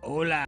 Hola.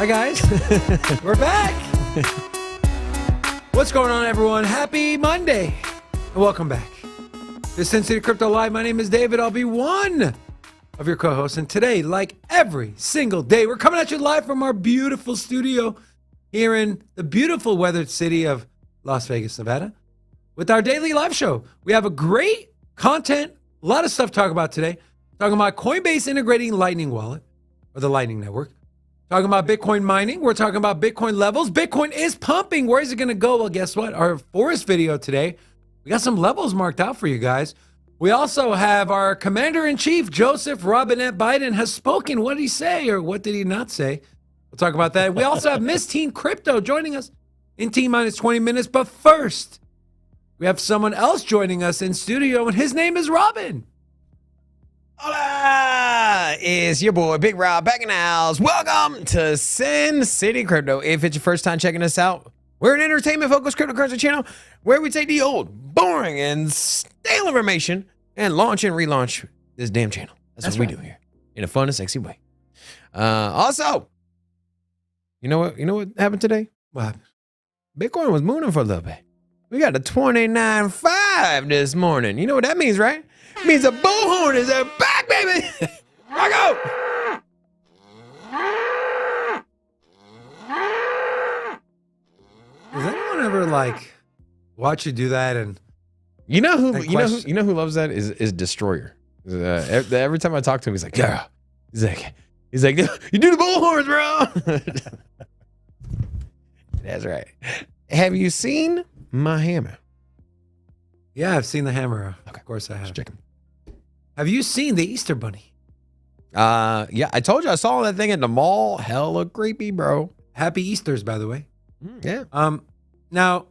Hi, guys. We're back. What's going on, everyone? Happy Monday. And welcome back. This is Sin City Crypto Live. My name is David. I'll be one of your co-hosts. And today, like every single day, we're coming at you live from our beautiful studio here in the beautiful weathered city of Las Vegas, Nevada, with our daily live show. We have a great content, a lot of stuff to talk about today. Talking about Coinbase integrating Lightning Wallet, or the Lightning Network. Talking about Bitcoin mining. We're talking about Bitcoin levels. Bitcoin is pumping. Where is it going to go? Well, guess what? Our forest video today, we got some levels marked out for you guys. We also have our Commander-in-Chief, Joseph Robinette Biden, has spoken. What did he say, or what did he not say? We'll talk about that. We also have Miss Teen Crypto joining us in T-minus 20 minutes. But first, we have someone else joining us in studio, and his name is Robin. Hola! It's your boy, Big Rob, back in the house. Welcome to Sin City Crypto. If it's your first time checking us out, we're an entertainment-focused cryptocurrency channel where we take the old, boring, and stale information and launch and relaunch this damn channel. That's what we do here in a fun and sexy way. Also, you know what happened today? What happened? Bitcoin was mooning for a little bit. We got a 29.5 this morning. You know what that means, right? It means a bullhorn is back, baby. I go. Does anyone ever watch you do that? And you know who loves that is Destroyer. Every time I talk to him, he's like, yeah. He's like, you do the bullhorns, bro. That's right. Have you seen my hammer? Yeah, I've seen the hammer. Okay. Of course I have. Chicken. Have you seen the Easter Bunny? Yeah, I told you I saw that thing at the mall. Hella creepy, bro. Happy Easters, by the way. Yeah. Now,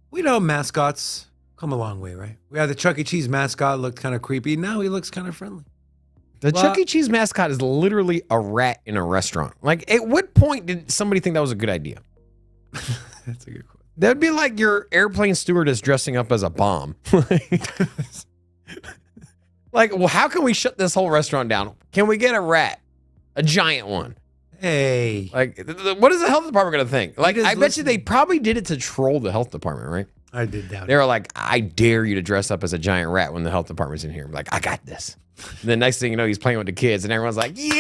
we know mascots come a long way, right? We had the Chuck E. Cheese mascot, looked kind of creepy. Now he looks kind of friendly. The Chuck E. Cheese mascot is literally a rat in a restaurant. Like, at what point did somebody think that was a good idea? That's a good question. That'd be like your airplane stewardess dressing up as a bomb. Like, well, how can we shut this whole restaurant down? Can we get a rat? A giant one? Hey. Like, what is the health department going to think? Like, I bet you they probably did it to troll the health department, right? I did doubt They were like, I dare you to dress up as a giant rat when the health department's in here. I'm like, I got this. And the next thing you know, he's playing with the kids, and everyone's like, yay!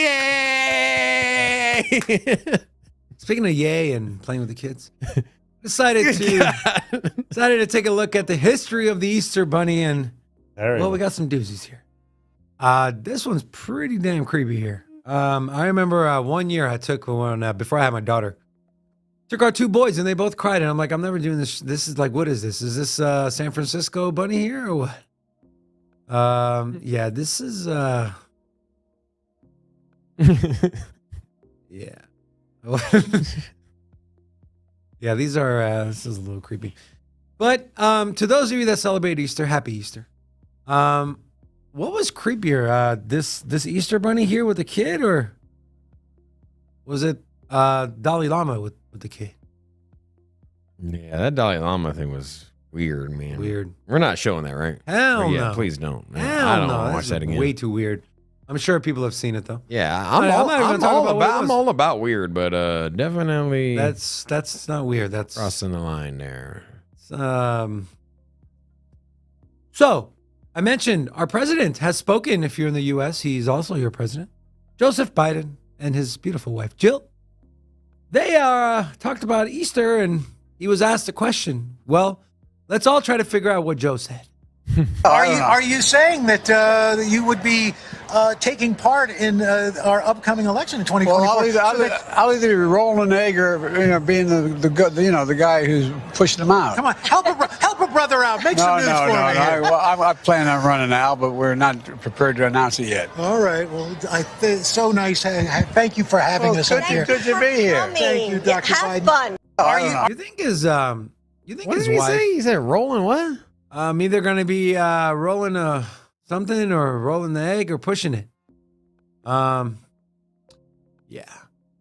Speaking of yay and playing with the kids, decided to take a look at the history of the Easter Bunny, and we got some doozies here. This one's pretty damn creepy here. I remember one year I took one before I had my daughter. Took our two boys and they both cried, and I'm like, I'm never doing this. This is like, what is this? Is this San Francisco Bunny here or what? Yeah, this is yeah. Yeah, these are this is a little creepy. But to those of you that celebrate Easter, happy Easter. What was creepier, this Easter Bunny here with the kid, or was it Dalai Lama with the kid? Yeah, that Dalai Lama thing was weird, man. Weird. We're not showing that, right? Hell no. Yeah, please don't. I don't want to watch that again. Way too weird. I'm sure people have seen it though. Yeah, I'm all about weird, but definitely that's not weird. That's crossing the line there. So I mentioned our president has spoken. If you're in the U.S., he's also your president, Joseph Biden, and his beautiful wife Jill. They talked about Easter, and he was asked a question. Well, let's all try to figure out what Joe said. Are you saying that you would be taking part in our upcoming election in 2024? Well, I'll either be rolling an egg or being the guy who's pushing them out. Come on, help a brother out. Make some news for me. I plan on running now, but we're not prepared to announce it yet. All right. Well, it's so nice. Thank you for having us up here. Good to be here. Thank you, Dr. Biden. Have fun. You think his What his did he wife? say? He said rolling what? Either going to be rolling something or rolling the egg or pushing it. Yeah.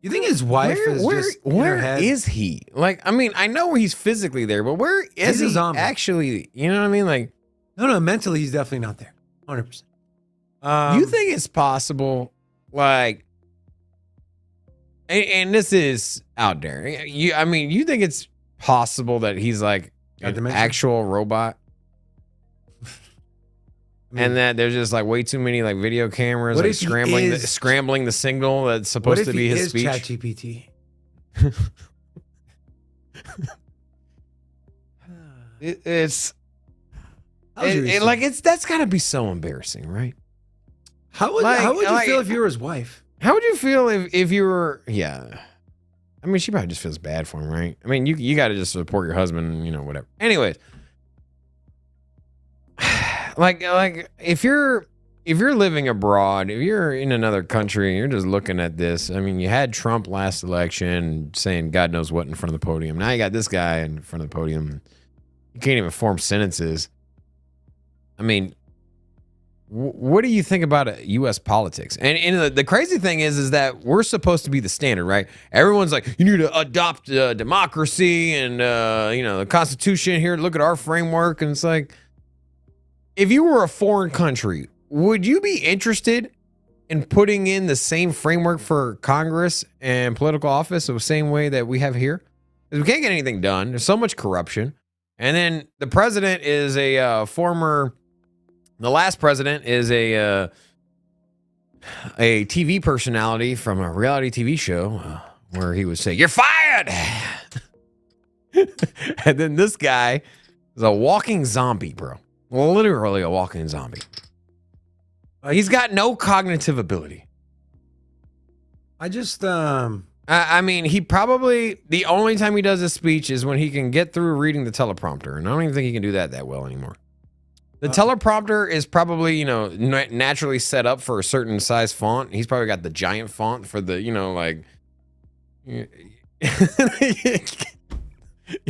You think his wife is just in her head? Where is he? Like, I mean, I know he's physically there, but where is He's a he zombie. actually? You know what I mean? Like, No, mentally he's definitely not there. 100%. you think it's possible, like, and this is out there. I mean, you think it's possible that he's like an actual robot? And that there's just like way too many like video cameras like scrambling the signal that's supposed to be his speech. ChatGPT? That's gotta be so embarrassing, right? How would you feel if you were his wife? How would you feel if you were? Yeah, I mean, she probably just feels bad for him, right? I mean, you got to just support your husband, whatever. Anyways, like if you're living abroad, if you're in another country, and you're just looking at this. I mean, you had Trump last election saying God knows what in front of the podium. Now you got this guy in front of the podium. You can't even form sentences. I mean, what do you think about U.S. politics? And the crazy thing is that we're supposed to be the standard, right? Everyone's like, you need to adopt democracy and the Constitution here. Look at our framework, and it's like, if you were a foreign country, would you be interested in putting in the same framework for Congress and political office the same way that we have here? Because we can't get anything done. There's so much corruption, and then the president is The last president is a TV personality from a reality TV show where he would say, "You're fired," and then this guy is a walking zombie, bro. Well, literally a walking zombie. He's got no cognitive ability. I mean, he probably, the only time he does a speech is when he can get through reading the teleprompter, and I don't even think he can do that well anymore. The teleprompter is probably, naturally set up for a certain size font. He's probably got the giant font for the,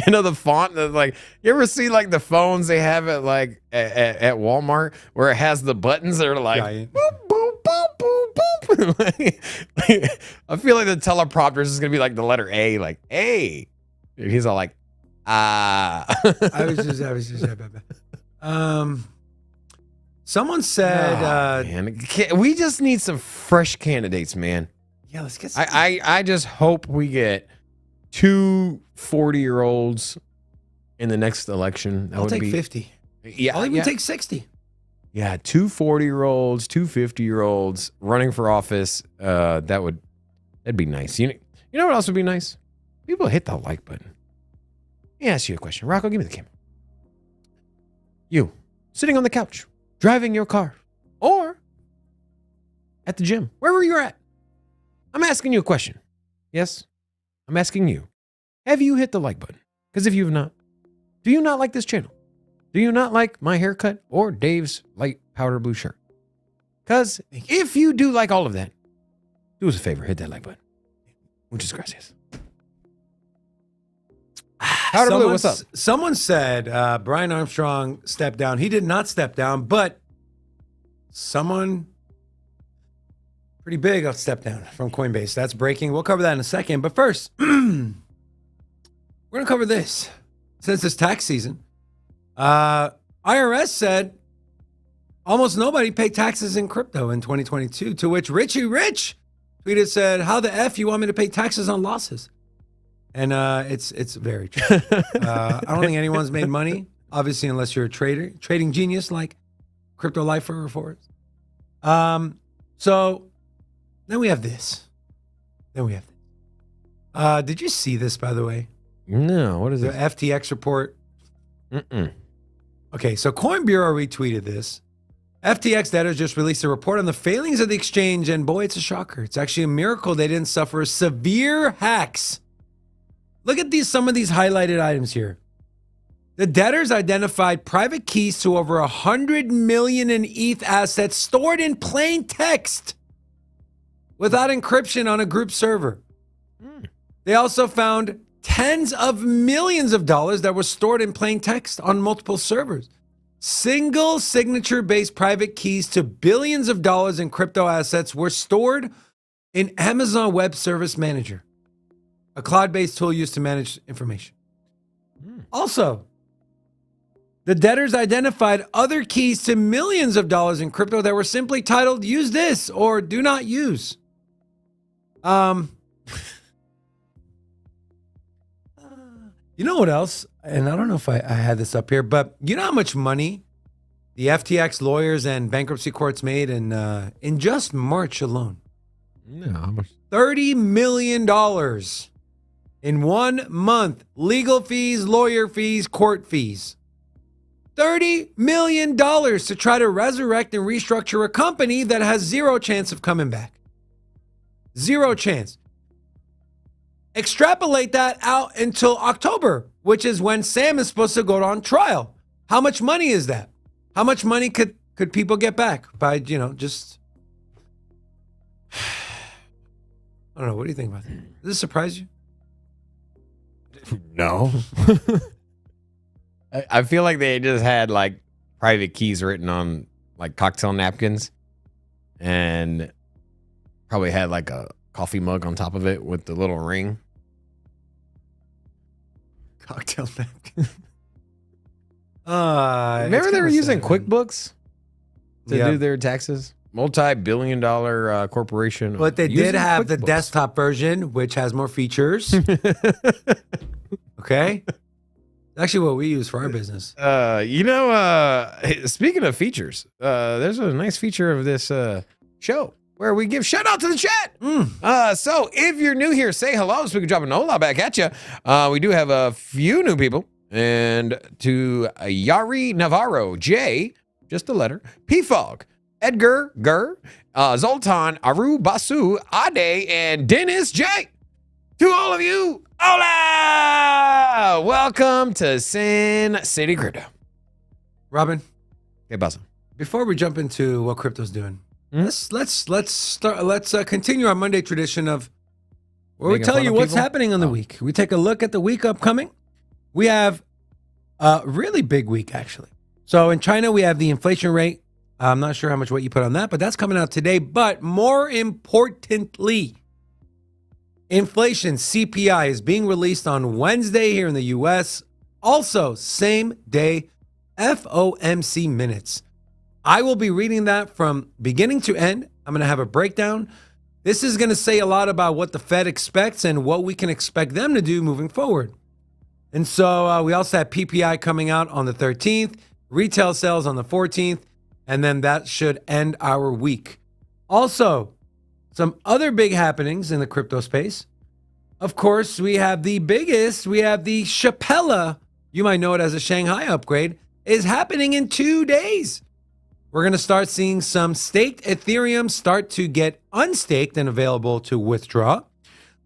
the font that, like, you ever see like the phones they have at like at Walmart where it has the buttons that are like boop, boop, boop, boop, boop. I feel like the teleprompter is going to be like the letter A, like A. He's all like, I was just someone said, man, we just need some fresh candidates, man. Yeah, let's get some. I just hope we get 2 40-year-olds in the next election. I'll take 50. Yeah, I'll even take 60. Yeah, 2 40-year-olds, 2 50-year-olds running for office. That'd be nice. You know what else would be nice? People hit the like button. Let me ask you a question. Rocco, give me the camera. You, sitting on the couch, driving your car, or at the gym, wherever you're at. I'm asking you a question. Yes, I'm asking you. Have you hit the like button? Because if you have not, do you not like this channel? Do you not like my haircut or Dave's light powder blue shirt? Because if you do like all of that, do us a favor, hit that like button. Muchas gracias. Powder Blue, what's up? Someone said Brian Armstrong stepped down. He did not step down, but someone pretty big stepped down from Coinbase. That's breaking. We'll cover that in a second. But first, we're going to cover this. Since it's tax season, IRS said almost nobody paid taxes in crypto in 2022, to which Richie Rich tweeted, said, "How the F you want me to pay taxes on losses?" And it's very true. I don't think anyone's made money, obviously, unless you're a trading genius like Crypto Lifer or Forrest. So then we have this. Did you see this, by the way? No, what is the it? The FTX report. Mm-mm. Okay, so Coin Bureau retweeted this. FTX debtors just released a report on the failings of the exchange, and boy, it's a shocker. It's actually a miracle they didn't suffer severe hacks. Look at some of these highlighted items here. The debtors identified private keys to over 100 million in ETH assets stored in plain text without encryption on a group server. They also found tens of millions of dollars that were stored in plain text on multiple servers. Single signature-based private keys to billions of dollars in crypto assets were stored in Amazon Web Service Manager, a cloud-based tool used to manage information. Also, the debtors identified other keys to millions of dollars in crypto that were simply titled "Use this" or "Do not use." You know what else? And I don't know if I had this up here, but you know how much money the FTX lawyers and bankruptcy courts made in just March alone? Yeah, how much? $30 million in 1 month. Legal fees, lawyer fees, court fees. $30 million to try to resurrect and restructure a company that has zero chance of coming back. Zero chance. Extrapolate that out until October, which is when Sam is supposed to go on trial. How much money is that? How much money could people get back by, just... I don't know. What do you think about that? Does this surprise you? No. I feel like they just had like private keys written on like cocktail napkins and probably had like a coffee mug on top of it with the little ring. Cocktail napkin. Remember they were using QuickBooks to Yeah. do their taxes? Multi-billion-dollar corporation. But they using did have the QuickBooks. desktop version, which has more features. Okay? Actually, what we use for our business. Speaking of features, there's a nice feature of this show where we give shout out to the chat. So if you're new here, say hello so we can drop an hola back at you. We do have a few new people. And to Yari Navarro, J, just the letter, P-Fog, Edgar, Gur, Zoltan, Aru, Basu, Ade, and Dennis J. To all of you, hola! Welcome to Sin City Crypto. Robin, Hey, Basu. before we jump into what crypto's doing, let's continue our Monday tradition of where we Making tell fun you of what's people? happening on the week. We take a look at the week upcoming. We have a really big week, actually. So in China, we have the inflation rate. I'm not sure how much weight you put on that, but that's coming out today. But more importantly, inflation, CPI, is being released on Wednesday here in the U.S. Also, same day, FOMC minutes. I will be reading that from beginning to end. I'm going to have a breakdown. This is going to say a lot about what the Fed expects and what we can expect them to do moving forward. And so we also have PPI coming out on the 13th, retail sales on the 14th, and then that should end our week. Also, some other big happenings in the crypto space. Of course, we have the biggest, we have the Chapella, you might know it as a Shanghai upgrade, is happening in 2 days. We're going to start seeing some staked Ethereum start to get unstaked and available to withdraw. A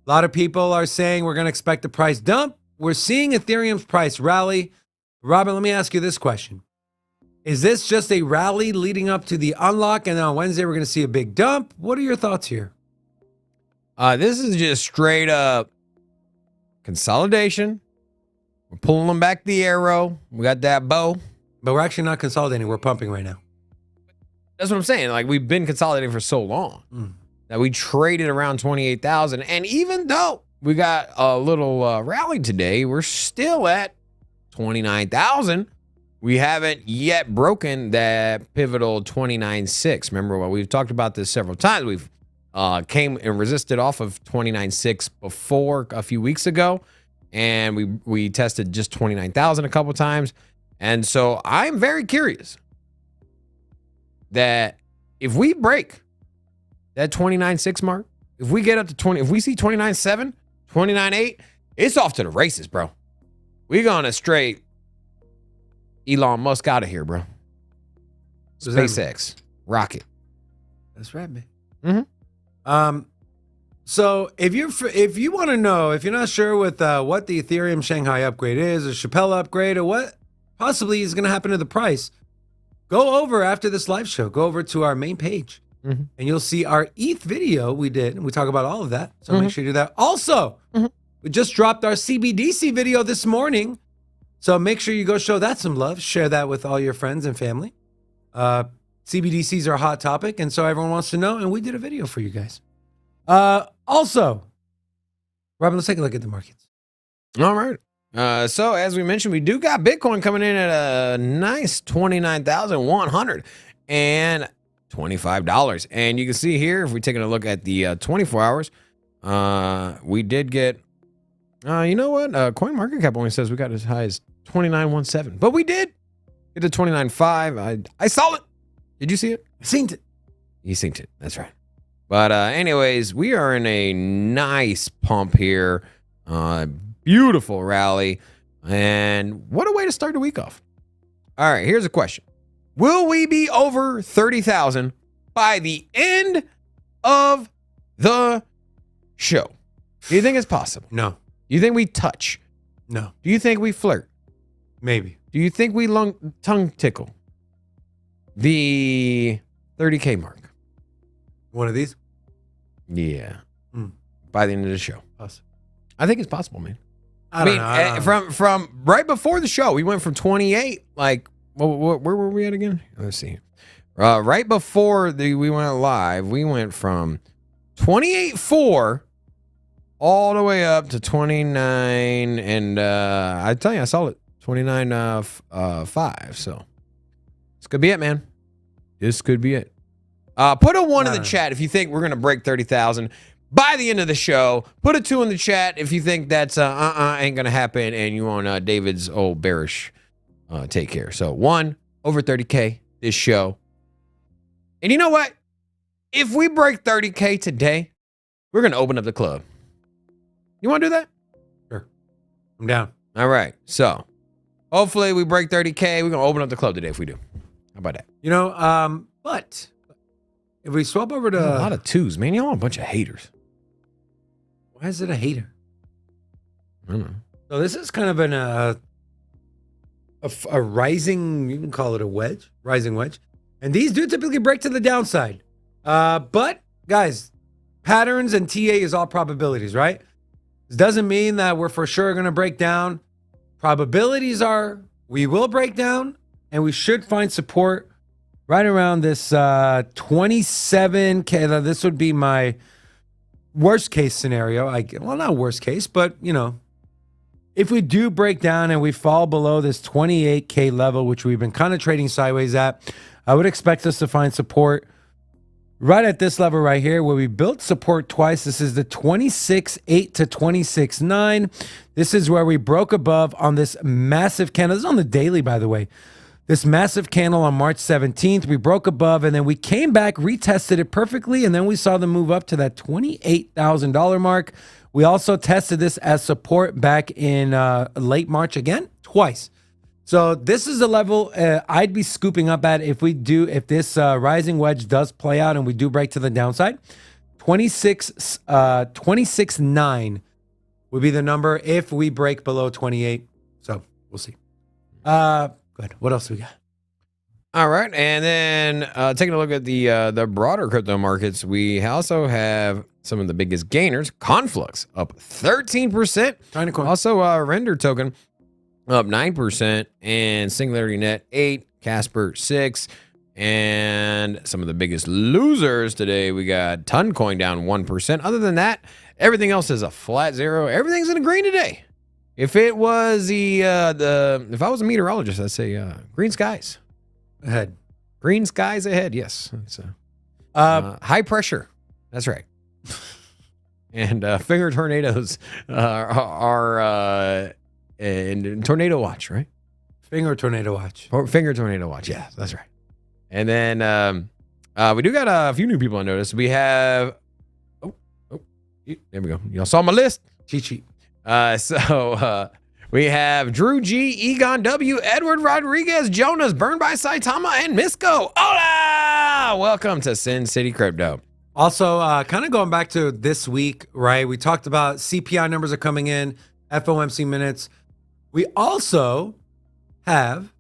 lot of people are saying we're going to expect a price dump. We're seeing Ethereum's price rally. Robin, let me ask you this question. Is this just a rally leading up to the unlock, and then on Wednesday we're going to see a big dump? What are your thoughts here? This is just straight up consolidation. We're pulling back the arrow. We got that bow. But we're actually not consolidating. We're pumping right now. That's what I'm saying. Like, we've been consolidating for so long that we traded around 28,000. And even though we got a little rally today, we're still at 29,000. We haven't yet broken that pivotal 29.6. Remember, what we've talked about this several times. We've came and resisted off of 29.6 before a few weeks ago. And we tested just 29,000 a couple times. And so I'm very curious that if we break that 29.6 mark, if we get up to 20, if we see 29.7, 29.8, it's off to the races, bro. We're going to straight Elon Musk out of here, bro. Does that mean? SpaceX, rocket. That's right, man. Mm-hmm. So if you want to know, if you're not sure with what the Ethereum Shanghai upgrade is, or Chapella upgrade, or what possibly is going to happen to the price, go over after this live show. Go over to our main page, and you'll see our ETH video we did. And we talk about all of that. So make sure you do that. Also, we just dropped our CBDC video this morning. So make sure you go show that some love. Share that with all your friends and family. CBDCs are a hot topic, and so everyone wants to know. And we did a video for you guys. Also, Robin, let's take a look at the markets. All right. So as we mentioned, we do got Bitcoin coming in at a nice $29,125. And you can see here, if we're taking a look at the 24 hours, we did get, you know what? CoinMarketCap only says we got as high as 29.17, but we did get to 29.5. I saw it. Did you see it? I seen it. You seen it. That's right. But anyways, we are in a nice pump here. Beautiful rally. And what a way to start the week off. All right, here's a question. Will we be over 30,000 by the end of the show? Do you think it's possible? No. Do you think we touch? No. Do you think we flirt? Maybe. Do you think we tongue tickle the 30K mark? One of these? Yeah. Hmm. By the end of the show. Possible. I think it's possible, man. I don't know. From right before the show, we went from 28. Like, where were we at again? Let's see. Right before we went live, we went from 28.4 all the way up to 29, and I tell you, I saw it 29.5. So this could be it, man. This could be it. Put a 1 in the chat if you think we're gonna break 30,000 by the end of the show. Put a 2 in the chat if you think that's ain't gonna happen and you want David's old bearish take here. So 1 over 30K this show. And you know what? If we break 30K today, we're gonna open up the club. You want to do that? Sure. I'm down. All right. So hopefully we break 30K. We're gonna open up the club today if we do. How about that? You know, but if we swap over to a lot of 2s, man. Y'all a bunch of haters. Why is it a hater? I don't know. So this is kind of a rising, you can call it a wedge, rising wedge. And these do typically break to the downside. But guys, patterns and TA is all probabilities, right? This doesn't mean that we're for sure going to break down. Probabilities are we will break down and we should find support right around this 27K. This would be my worst case scenario. Well, not worst case, but you know, if we do break down and we fall below this 28K level, which we've been kind of trading sideways at, I would expect us to find support right at this level right here where we built support twice. This is the 26.8 to 26.9. This is where we broke above on this massive candle. This is on the daily, by the way. This massive candle on March 17th, we broke above and then we came back, retested it perfectly, and then we saw them move up to that $28,000 mark. We also tested this as support back in late March again, twice. So this is the level I'd be scooping up at if this rising wedge does play out and we do break to the downside. 26.9 would be the number if we break below 28. So we'll see. Good. What else do we got? All right, and then taking a look at the broader crypto markets, we also have some of the biggest gainers. Conflux up 13%. Trying to Also, Render token up 9%, and Singularity Net 8, Casper 6, and some of the biggest losers today. We got Toncoin down 1%. Other than that, everything else is a flat zero. Everything's in the green today. If it was if I was a meteorologist, I'd say green skies ahead. Green skies ahead. Yes. It's high pressure. That's right. And finger tornadoes are in tornado watch, right? Finger tornado watch. Finger tornado watch. Yeah, that's right. And then we do got a few new people I noticed. We have there we go. Y'all saw my list. Cheat sheet. So we have Drew G, Egon W, Edward Rodriguez, Jonas, Burned by Saitama, and Misco. Hola! Welcome to Sin City Crypto. Also, kind of going back to this week, right? We talked about CPI numbers are coming in, FOMC minutes. We also have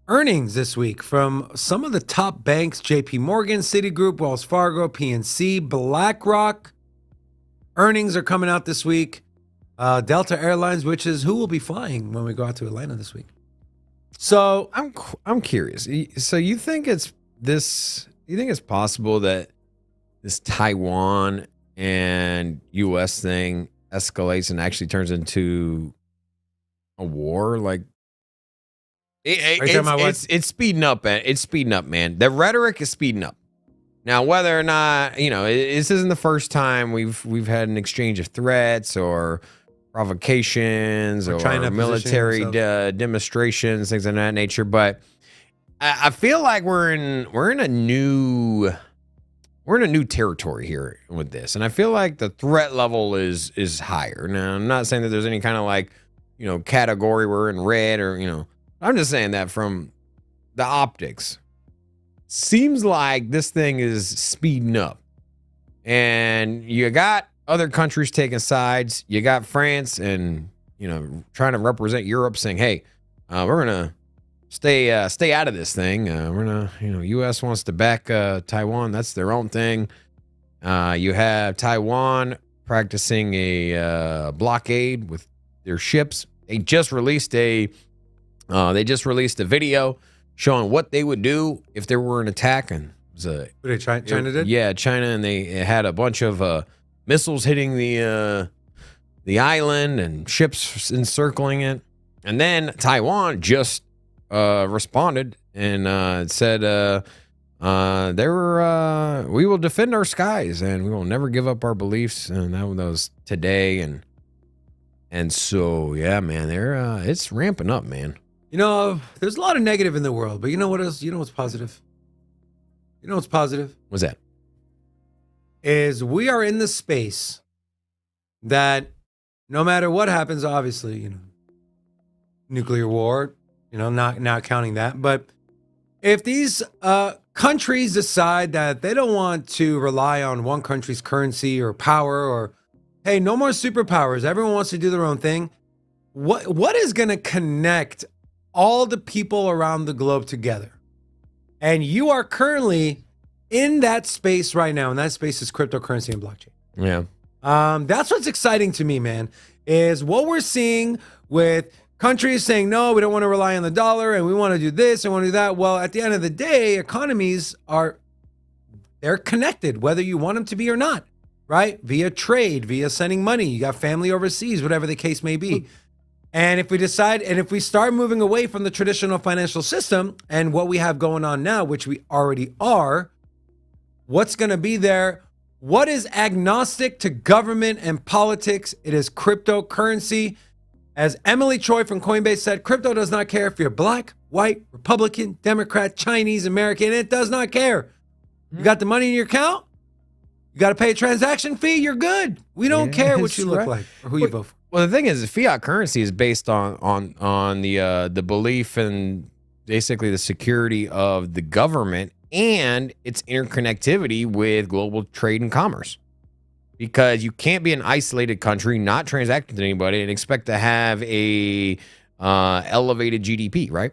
earnings this week from some of the top banks: JP Morgan, Citigroup, Wells Fargo, PNC, BlackRock. Earnings are coming out this week. Delta Airlines, which is who will be flying when we go out to Atlanta this week. So I'm curious. So you think it's this? You think it's possible that this Taiwan and U.S. thing escalates and actually turns into a war? Like it's speeding up, man. It's speeding up, man. The rhetoric is speeding up. Now, whether or not, this isn't the first time we've had an exchange of threats or provocations or China military demonstrations, things of that nature. But I feel like we're in a new territory here with this, and I feel like the threat level is higher. Now, I'm not saying that there's any kind of category we're in red or I'm just saying that from the optics. Seems like this thing is speeding up, and you got other countries taking sides. You got France and trying to represent Europe, saying, "Hey, we're gonna stay out of this thing. We're gonna, U.S. wants to back Taiwan. That's their own thing." You have Taiwan practicing a blockade with their ships. They just released a video showing what they would do if there were an attack. And it was China did? Yeah, China, and they had a bunch of missiles hitting the island and ships encircling it. And then Taiwan just responded and said, we will defend our skies and we will never give up our beliefs. And that was today. And so, yeah, man, it's ramping up, man. There's a lot of negative in the world, but you know what else? You know what's positive? What's that? Is we are in the space that no matter what happens, obviously, nuclear war, not counting that. But if these countries decide that they don't want to rely on one country's currency or power, or, hey, no more superpowers, everyone wants to do their own thing, what is going to connect all the people around the globe together? And you are currently in that space right now, and that space is cryptocurrency and blockchain. Yeah. That's what's exciting to me, man, is what we're seeing with countries saying, no, we don't want to rely on the dollar and we want to do this and want to do that. Well, at the end of the day, economies they're connected, whether you want them to be or not, right? Via trade, via sending money. You got family overseas, whatever the case may be. And if we start moving away from the traditional financial system and what we have going on now, which we already are, what's going to be there? What is agnostic to government and politics? It is cryptocurrency. As Emily Choi from Coinbase said, crypto does not care if you're black, white, Republican, Democrat, Chinese, American. It does not care. You got the money in your account? You got to pay a transaction fee? You're good. We don't care what you look like or who you vote for. Well, the thing is, fiat currency is based on the belief and basically the security of the government and its interconnectivity with global trade and commerce. Because you can't be an isolated country, not transacting with anybody, and expect to have a elevated GDP, right?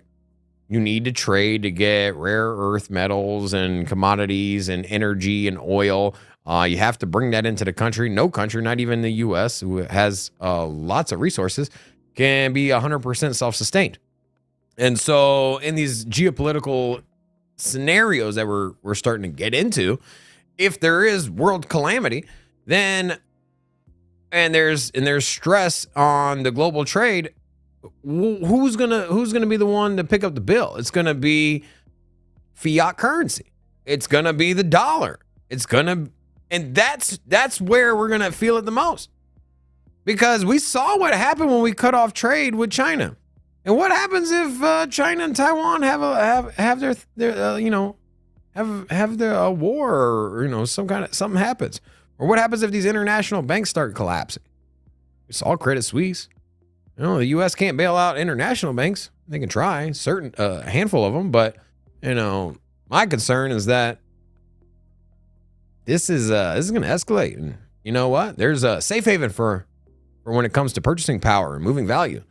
You need to trade to get rare earth metals and commodities and energy and oil. You have to bring that into the country. No country, not even the U.S., who has lots of resources, can be 100% self-sustained. And so in these geopolitical scenarios that we're starting to get into, if there is world calamity, then and there's stress on the global trade, who's gonna be the one to pick up the bill? It's gonna be fiat currency. It's gonna be the dollar. And that's where we're gonna feel it the most, because we saw what happened when we cut off trade with China. And what happens if China and Taiwan have their war, or something happens? Or what happens if these international banks start collapsing? We saw Credit Suisse. The U.S. can't bail out international banks. They can try, a handful of them, but my concern is that this is going to escalate. And you know what? There's a safe haven for when it comes to purchasing power and moving value,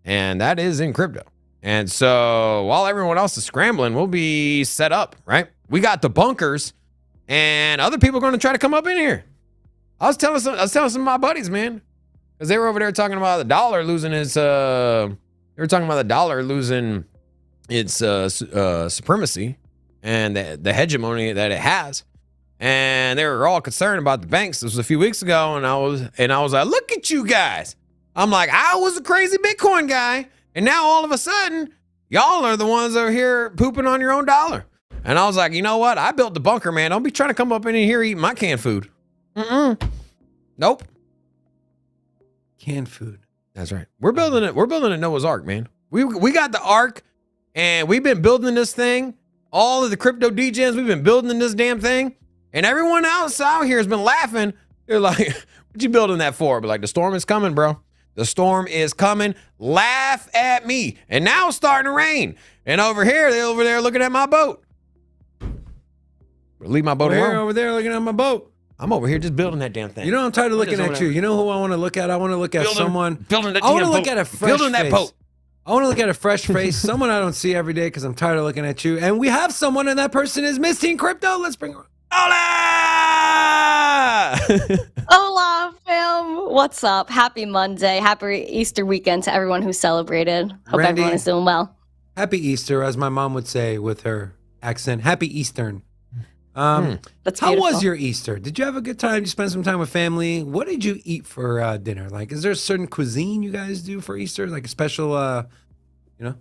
and that is in crypto. And so while everyone else is scrambling, we'll be set up, right? We got the bunkers, and other people are going to try to come up in here. I was telling some of my buddies, man, because they were over there talking about the dollar losing its. They were talking about the dollar losing its supremacy and the hegemony that it has, and they were all concerned about the banks. This was a few weeks ago, and I was like, "Look at you guys!" I'm like, I was a crazy Bitcoin guy, and now all of a sudden, y'all are the ones over here pooping on your own dollar. And I was like, you know what? I built the bunker, man. Don't be trying to come up in here eating my canned food. Nope. Canned food. That's right. We're building it. We're building a Noah's Ark, man. We got the Ark, and we've been building this thing. All of the crypto DJs, we've been building this damn thing. And everyone else out here has been laughing. They're like, what you building that for? But like, the storm is coming, bro. The storm is coming. Laugh at me. And now it's starting to rain. And over here, they're over there looking at my boat. Leave my boat alone. Over there looking at my boat. I'm over here just building that damn thing. You know, I'm tired of looking at you. You know who I want to look at? I want to look at someone. Building that I want to damn look boat. at a fresh Building that face. boat. I want to look at a fresh face, someone I don't see every day because I'm tired of looking at you. And we have someone, and that person is Miss Teen Crypto. Let's bring her. Hola! Hola, fam. What's up? Happy Monday. Happy Easter weekend to everyone who celebrated. Hope Randy. everyone is doing well. Happy Easter, as my mom would say with her accent. Happy Eastern. That's How beautiful. was your Easter? Did you have a good time? Did you spend some time with family? What did you eat for dinner? Like, is there a certain cuisine you guys do for Easter? Like a special, you know?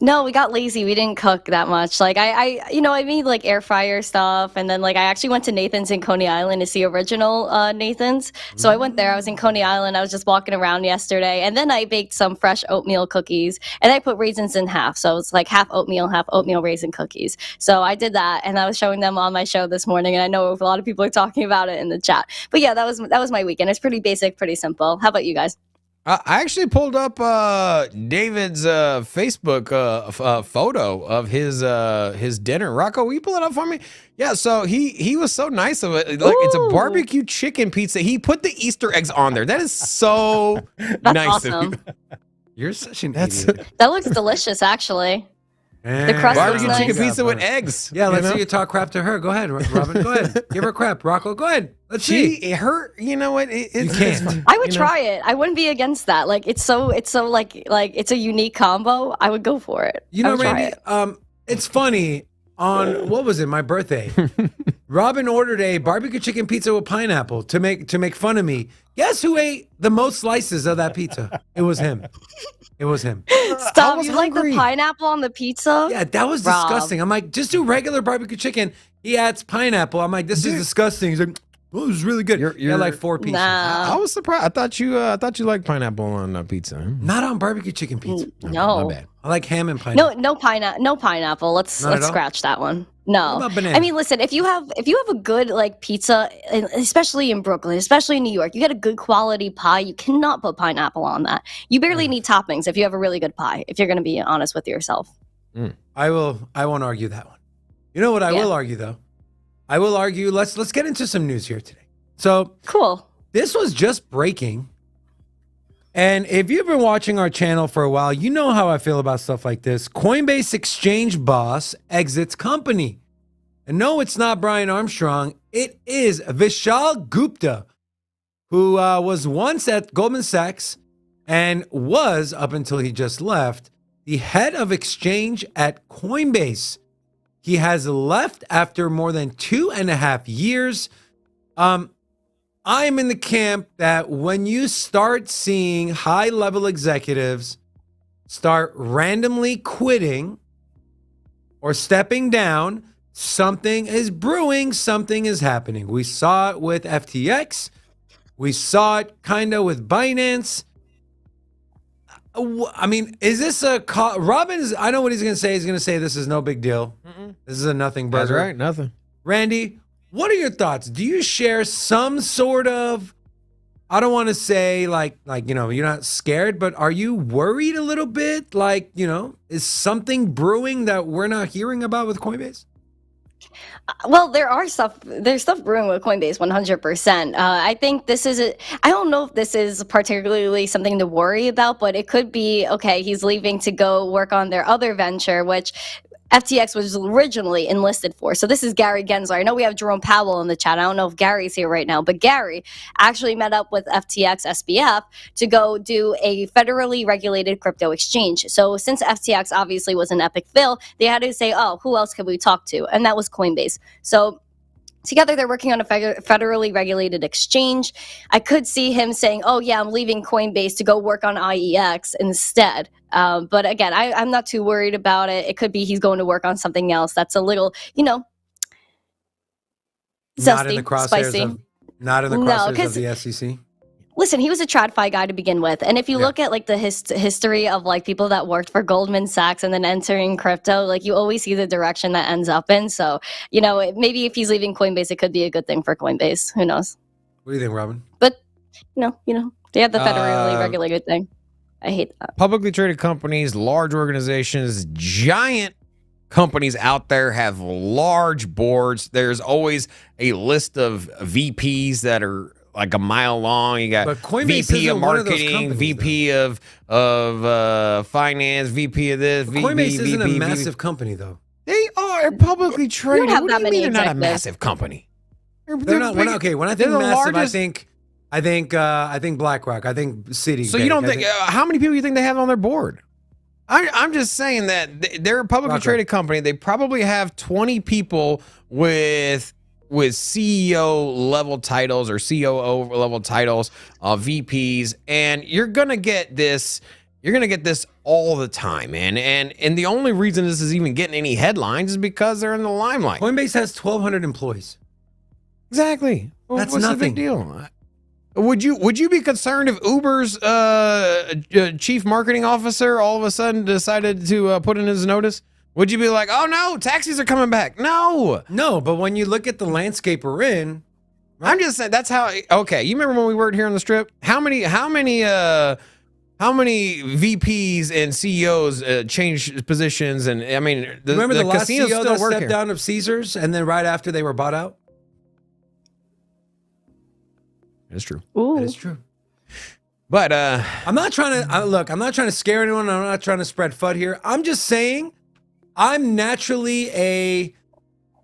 No, we got lazy. We didn't cook that much. Like I made like air fryer stuff, and then like I actually went to Nathan's in Coney Island to see original Nathan's. So I went there. I was in Coney Island. I was just walking around yesterday, and then I baked some fresh oatmeal cookies, and I put raisins in half. So it's like half oatmeal raisin cookies. So I did that, and I was showing them on my show this morning, and I know a lot of people are talking about it in the chat. But yeah, that was my weekend. It's pretty basic, pretty simple. How about you guys? I actually pulled up David's Facebook photo of his dinner. Rocco, will you pull it up for me? Yeah, so he was so nice of it. Like, it's a barbecue chicken pizza. He put the Easter eggs on there. That is so nice awesome. of you. You're such an idiot. That looks delicious, actually. The crust Barbecue looks chicken nice. pizza with eggs. Yeah, let's you know? see you talk crap to her. Go ahead, Robin. Go ahead. Give her crap. Rocco, go ahead. Let's see. You know what? You can't. I would try it. I wouldn't be against that. Like it's so like it's a unique combo. I would go for it. You I know, would try Randy, it. it's funny. On what was it? My birthday. Robin ordered a barbecue chicken pizza with pineapple to make fun of me. Guess who ate the most slices of that pizza? It was him. It was him. Stop! was You like hungry. the pineapple on the pizza? Yeah, that was Rob. disgusting. I'm like, just do regular barbecue chicken. He adds pineapple. I'm like, this is disgusting. He's like, oh, it was really good. You had like 4 pieces. Nah. I was surprised. I thought you liked pineapple on pizza. Not on barbecue chicken pizza. No. My bad. I like ham and pineapple. No pineapple. Let's Not at all? scratch that one. No. What about banana? I mean, listen, if you have a good like pizza, and especially in Brooklyn, especially in New York, you get a good quality pie, you cannot put pineapple on that. You barely need toppings if you have a really good pie, if you're going to be honest with yourself. I won't argue that one. You know what I will argue though? I will argue, let's get into some news here today. So Cool. this was just breaking. And if you've been watching our channel for a while, you know how I feel about stuff like this. Coinbase exchange boss exits company. And no, it's not Brian Armstrong. It is Vishal Gupta, who was once at Goldman Sachs and was, up until he just left, the head of exchange at Coinbase. He has left after more than 2.5 years. I'm in the camp that when you start seeing high-level executives start randomly quitting or stepping down, something is brewing, something is happening. We saw it with FTX. We saw it kind of with Binance. I mean, is this a Robin's? I know what he's going to say. He's going to say this is no big deal. This is a nothing burger. That's right. Nothing. Randy, what are your thoughts? Do you share some sort of, I don't want to say like you're not scared, but are you worried a little bit? Like, is something brewing that we're not hearing about with Coinbase? Well, there's stuff brewing with Coinbase 100%. I think I don't know if this is particularly something to worry about, but it could be, okay, he's leaving to go work on their other venture, which FTX was originally enlisted for. So this is Gary Gensler. I know we have Jerome Powell in the chat. I don't know if Gary's here right now, but Gary actually met up with FTX SBF to go do a federally regulated crypto exchange. So since FTX obviously was an epic fail, they had to say, oh, who else can we talk to? And that was Coinbase. So together they're working on a federally regulated exchange. I could see him saying, oh yeah, I'm leaving Coinbase to go work on IEX instead. But again, I'm not too worried about it. It could be he's going to work on something else that's a little, zesty, Not in the crosshairs spicy. of the SEC. Listen, he was a TradFi guy to begin with, and if you look at like the history of like people that worked for Goldman Sachs and then entering crypto, like you always see the direction that ends up in. So maybe if he's leaving Coinbase, it could be a good thing for Coinbase. Who knows? What do you think, Robin? But they have the federally regulated thing. I hate that. Publicly traded companies, large organizations, giant companies out there have large boards. There's always a list of VPs that are like a mile long. You got VP of marketing, VP of finance, VP of this. Coinbase isn't a massive company, though. They are publicly traded. have What that do you mean many they're not a executives. massive company? They're not. Okay, when I think they're the massive, largest- I think BlackRock. I think Citi. So you don't think how many people you think they have on their board? I'm just saying that they're a publicly traded company. They probably have 20 people with CEO level titles or COO level titles, VPs, and you're gonna get this. You're gonna get this all the time, man. And the only reason this is even getting any headlines is because they're in the limelight. Coinbase has 1,200 employees. Exactly. That's What's nothing. the big deal? Would you be concerned if Uber's chief marketing officer all of a sudden decided to put in his notice? Would you be like, oh no, taxis are coming back? No. But when you look at the landscape we're in, I'm just saying that's how. Okay, you remember when we worked here on the Strip? How many VPs and CEOs changed positions? And I mean, remember the last casinos CEO still that work stepped here. down of Caesars, and then right after they were bought out. It's true. Ooh. That is true. But I'm not trying to look. I'm not trying to scare anyone. I'm not trying to spread FUD here. I'm just saying, I'm naturally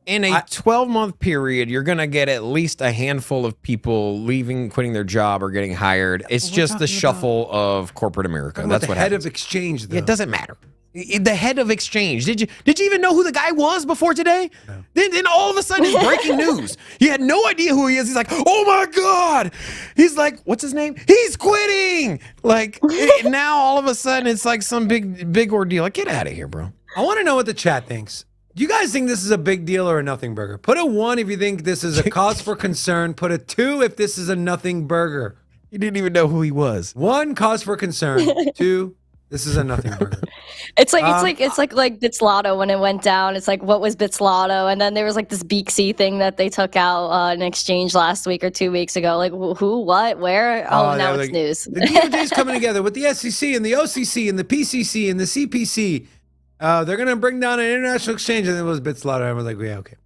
in a 12-month period, you're going to get at least a handful of people leaving, quitting their job, or getting hired. It's just the shuffle of corporate America. That's what head happens. of exchange. Though. It doesn't matter. The head of exchange. Did you even know who the guy was before today? No. Then all of a sudden it's breaking news. You had no idea who he is. He's like, oh my God. He's like, what's his name? He's quitting. Like now all of a sudden it's like some big ordeal. Like, get out of here, bro. I want to know what the chat thinks. Do you guys think this is a big deal or a nothing burger? Put a 1 if you think this is a cause for concern. Put a 2 if this is a nothing burger. You didn't even know who he was. 1, cause for concern. 2, this is a nothing burger. It's like Bitslotto when it went down. It's like, what was Bitslotto? And then there was like this Beaksy thing that they took out in exchange last week or 2 weeks ago. Like who, what, where? Oh, now it's news. The DOJ's coming together with the SEC and the OCC and the PCC and the CPC. They're going to bring down an international exchange, and it was Bitslotto. I was like, yeah, okay.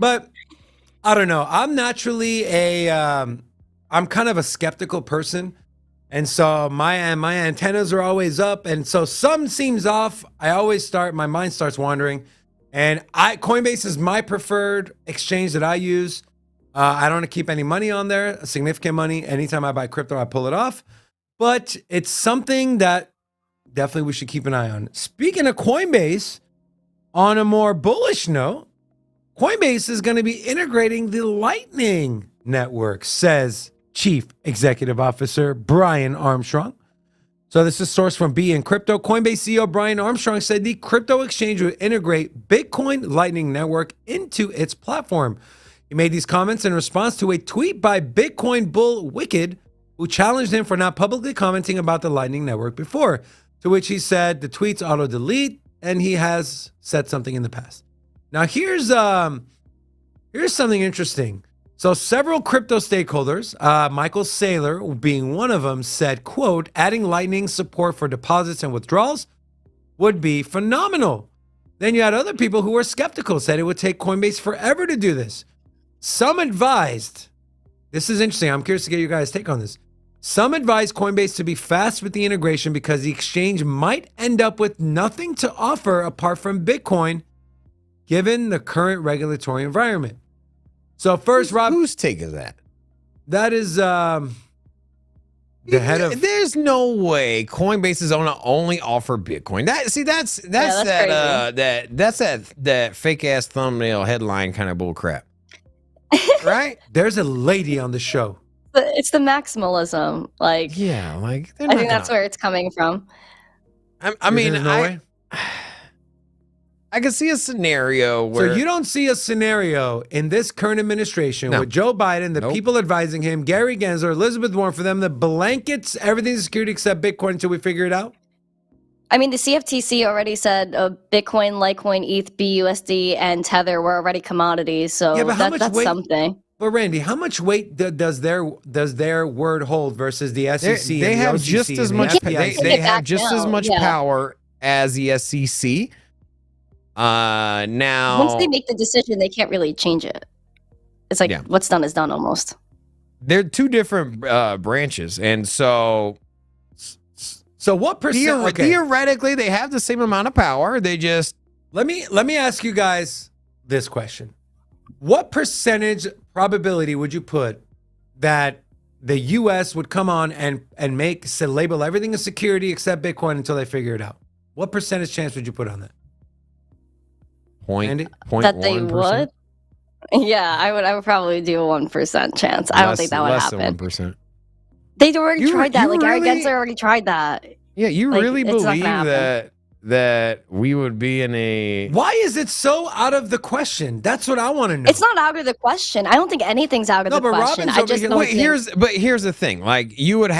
But I don't know. I'm naturally I'm kind of a skeptical person. And so my antennas are always up. And so something seems off. My mind starts wandering. And Coinbase is my preferred exchange that I use. I don't keep any money on there, significant money. Anytime I buy crypto, I pull it off. But it's something that definitely we should keep an eye on. Speaking of Coinbase, on a more bullish note, Coinbase is going to be integrating the Lightning Network, says Chief Executive Officer Brian Armstrong. So this is sourced from BN Crypto. Coinbase CEO Brian Armstrong said the crypto exchange would integrate Bitcoin Lightning Network into its platform. He made these comments in response to a tweet by Bitcoin bull Wicked, who challenged him for not publicly commenting about the Lightning Network before, to which he said the tweets auto-delete and he has said something in the past. Now here's something interesting. So several crypto stakeholders, Michael Saylor being one of them, said, quote, adding Lightning support for deposits and withdrawals would be phenomenal. Then you had other people who were skeptical, said it would take Coinbase forever to do this. Some advised, this is interesting, I'm curious to get your guys' take on this. Some advised Coinbase to be fast with the integration because the exchange might end up with nothing to offer apart from Bitcoin, given the current regulatory environment. So first, Rob, whose take is that? that is the head of There's no way Coinbase is gonna only offer Bitcoin. That's that fake ass thumbnail headline kind of bull crap. Right? there's a lady on the show. It's the maximalism. Like, Yeah, like I think that's where it's coming from. I mean, There's no way? I can see a scenario So where you don't see a scenario in this current administration with Joe Biden, the people advising him, Gary Gensler, Elizabeth Warren, for them that blankets everything's security except Bitcoin until we figure it out? I mean, the CFTC already said Bitcoin, Litecoin, ETH, BUSD, and Tether were already commodities. So Yeah, but how much that's weight- something. But Randy, how much weight does their word hold versus the SEC? they and the have OCC just as and the much FDIC? they have just as now, much yeah. power as the SEC. Now Once they make the decision, they can't really change it. It's like what's done is done almost. they're two different branches, and so what percent? Okay. theoretically they have the same amount of power. They just Let me ask you guys this question. What percentage probability would you put that the US would come on and label everything as security except Bitcoin until they figure it out? What percentage chance would you put on that? Andy? That they would? Yeah, I would probably do a 1% chance. I don't think that would less happen. than 1%. They already You- tried that. you Like Gary really- Gensler already tried that. Yeah, you Like, really it's not believe gonna happen. that we would be in a Why is it so out of the question? That's what I want to know. It's not out of the question. I don't think anything's out of No, the but question. Robin's I over just here- don't Wait, think. here's the thing. Like you would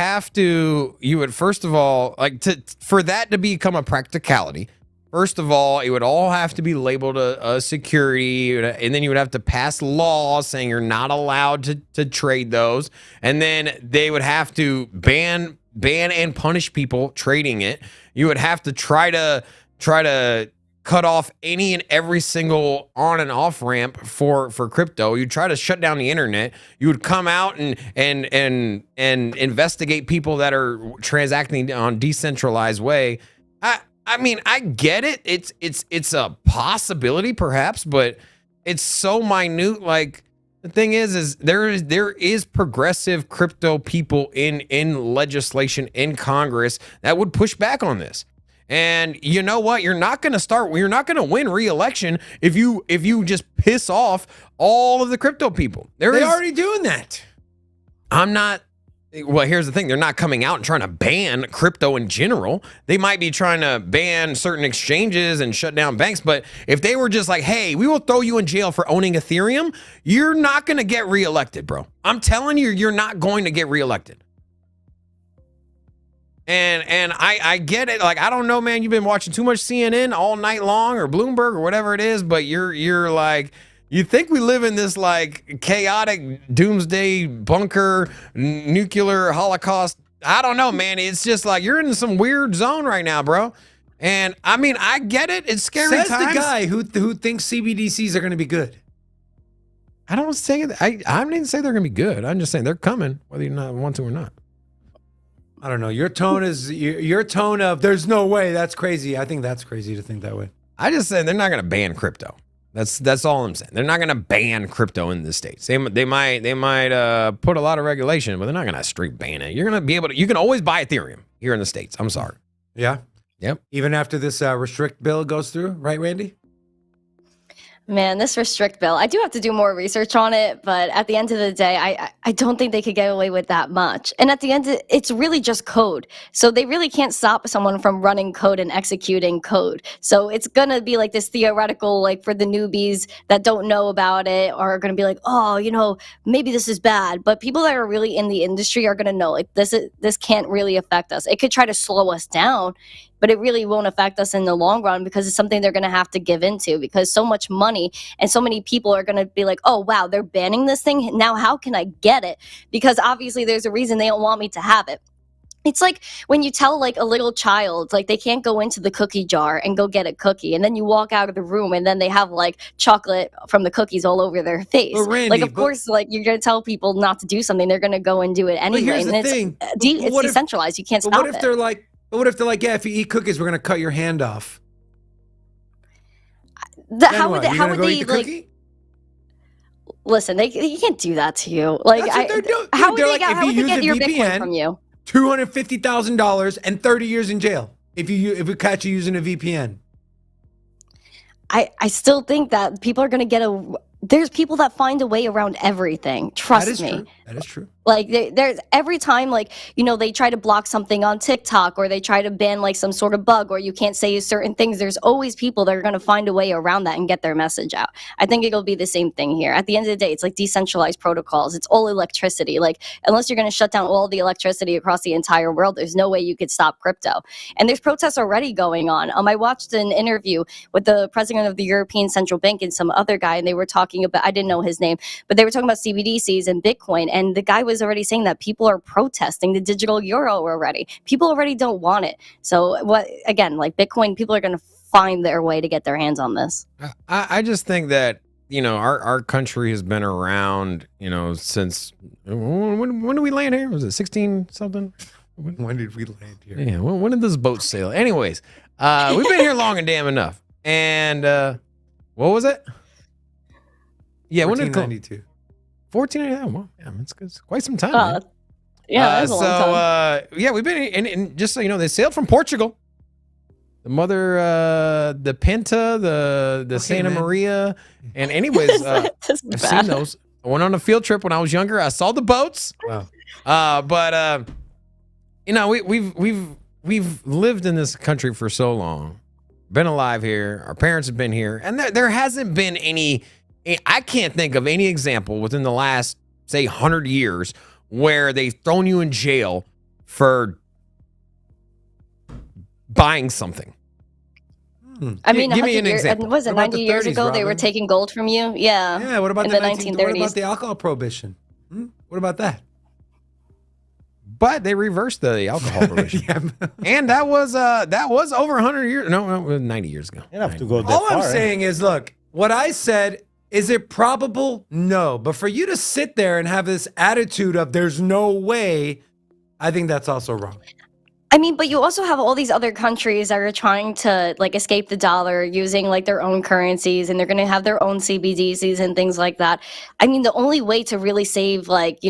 first of all, like for that to become a practicality. First of all, it would all have to be labeled a security, and then you would have to pass laws saying you're not allowed to trade those, and then they would have to ban and punish people trading it. You would have to try to cut off any and every single on and off ramp for crypto. You'd try to shut down the internet. You would come out and investigate people that are transacting on decentralized way. I mean, I get it. It's a possibility, perhaps, but it's so minute. Like the thing is there is progressive crypto people in legislation in Congress that would push back on this. And you know what? You're not going to win re-election if you just piss off all of the crypto people. They're already doing that. Well, here's the thing. They're not coming out and trying to ban crypto in general. They might be trying to ban certain exchanges and shut down banks. But if they were just like, hey, we will throw you in jail for owning Ethereum, you're not going to get reelected, bro. I'm telling you, you're not going to get reelected. And I get it. Like, I don't know, man. You've been watching too much CNN all night long or Bloomberg or whatever it is. But you're like... You think we live in this like chaotic doomsday bunker, nuclear holocaust? I don't know, man. It's just like you're in some weird zone right now, bro. And I mean, I get it. It's scary Says times. the guy who thinks CBDCs are going to be good. I don't say that. I didn't even say they're going to be good. I'm just saying they're coming, whether you not want to or not. I don't know. Your tone is your tone of there's no way. That's crazy. I think that's crazy to think that way. I just said they're not going to ban crypto. That's all I'm saying. They're not going to ban crypto in the States. They might put a lot of regulation, but they're not going to straight ban it. You're going to be able to. You can always buy Ethereum here in the States. I'm sorry. Yeah. Yep. Even after this restrict bill goes through, right, Randy? Man, this restrict bill, I do have to do more research on it, but at the end of the day, I don't think they could get away with that much. And at the end, it's really just code. So they really can't stop someone from running code and executing code. So it's going to be like this theoretical, like for the newbies that don't know about it or are going to be like, oh, you know, maybe this is bad. But people that are really in the industry are going to know like this can't really affect us. It could try to slow us down, but it really won't affect us in the long run because it's something they're going to have to give into because so much money and so many people are going to be like, oh, wow, they're banning this thing. Now, how can I get it? Because obviously there's a reason they don't want me to have it. It's like when you tell like a little child, like they can't go into the cookie jar and go get a cookie. And then you walk out of the room and then they have like chocolate from the cookies all over their face. But Randy, like, of course, like you're going to tell people not to do something. They're going to go and do it anyway. here's the and thing. It's What if- decentralized. You can't But stop what if it. they're like? But what if they're like, yeah, if you eat cookies, we're going to cut your hand off? How would they, You gonna go eat the like, cookie? listen, you can't do that to you. Like, That's what they're doing. how They're would like, they, if how you would they use get a your VPN, Bitcoin from you? $250,000 and 30 years in jail if we catch you using a VPN. I still think that people are going to there's people that find a way around everything. Trust me. True. That is true. Like there's every time, like, they try to block something on TikTok, or they try to ban like some sort of bug, or you can't say certain things. There's always people that are going to find a way around that and get their message out. I think it'll be the same thing here. At the end of the day, it's like decentralized protocols. It's all electricity. Like, unless you're going to shut down all the electricity across the entire world, there's no way you could stop crypto. And there's protests already going on. I watched an interview with the president of the European Central Bank and some other guy, and they were talking about, I didn't know his name, but they were talking about CBDCs and Bitcoin, and the guy was already saying that people are protesting the digital euro already. People already don't want it. So like Bitcoin, people are going to find their way to get their hands on this. I just think that, our country has been around, since when did we land here? Was it 16 something? When did we land here? Yeah, when did this boat sail? Anyways, we've been here long and damn enough. And what was it? Yeah, when did 1492. 1489. Well, yeah, it's quite some time. Man. Yeah, that's a long time. Yeah, we've been and just so you know, they sailed from Portugal. The mother, the Pinta, the Santa Maria, and anyways, I've seen those. I went on a field trip when I was younger. I saw the boats. Wow. But we've lived in this country for so long, been alive here. Our parents have been here, and there hasn't been any. I can't think of any example within the last, say, 100 years where they've thrown you in jail for buying something. I mean, give me an example. Was it What about 90 the years 30s, ago they were Robin? taking gold from you? Yeah. Yeah, what about in the the 1930s? 1930s? What about the alcohol prohibition? What about that? But they reversed the alcohol prohibition. Yeah. And that was over 100 years. No, 90 years ago. You don't have to go that All far. I'm saying is, look, what I said, is it probable? No. But for you to sit there and have this attitude of there's no way, I think that's also wrong. I mean, but you also have all these other countries that are trying to like escape the dollar using like their own currencies, and they're going to have their own CBDCs and things like that. I mean, the only way to really save like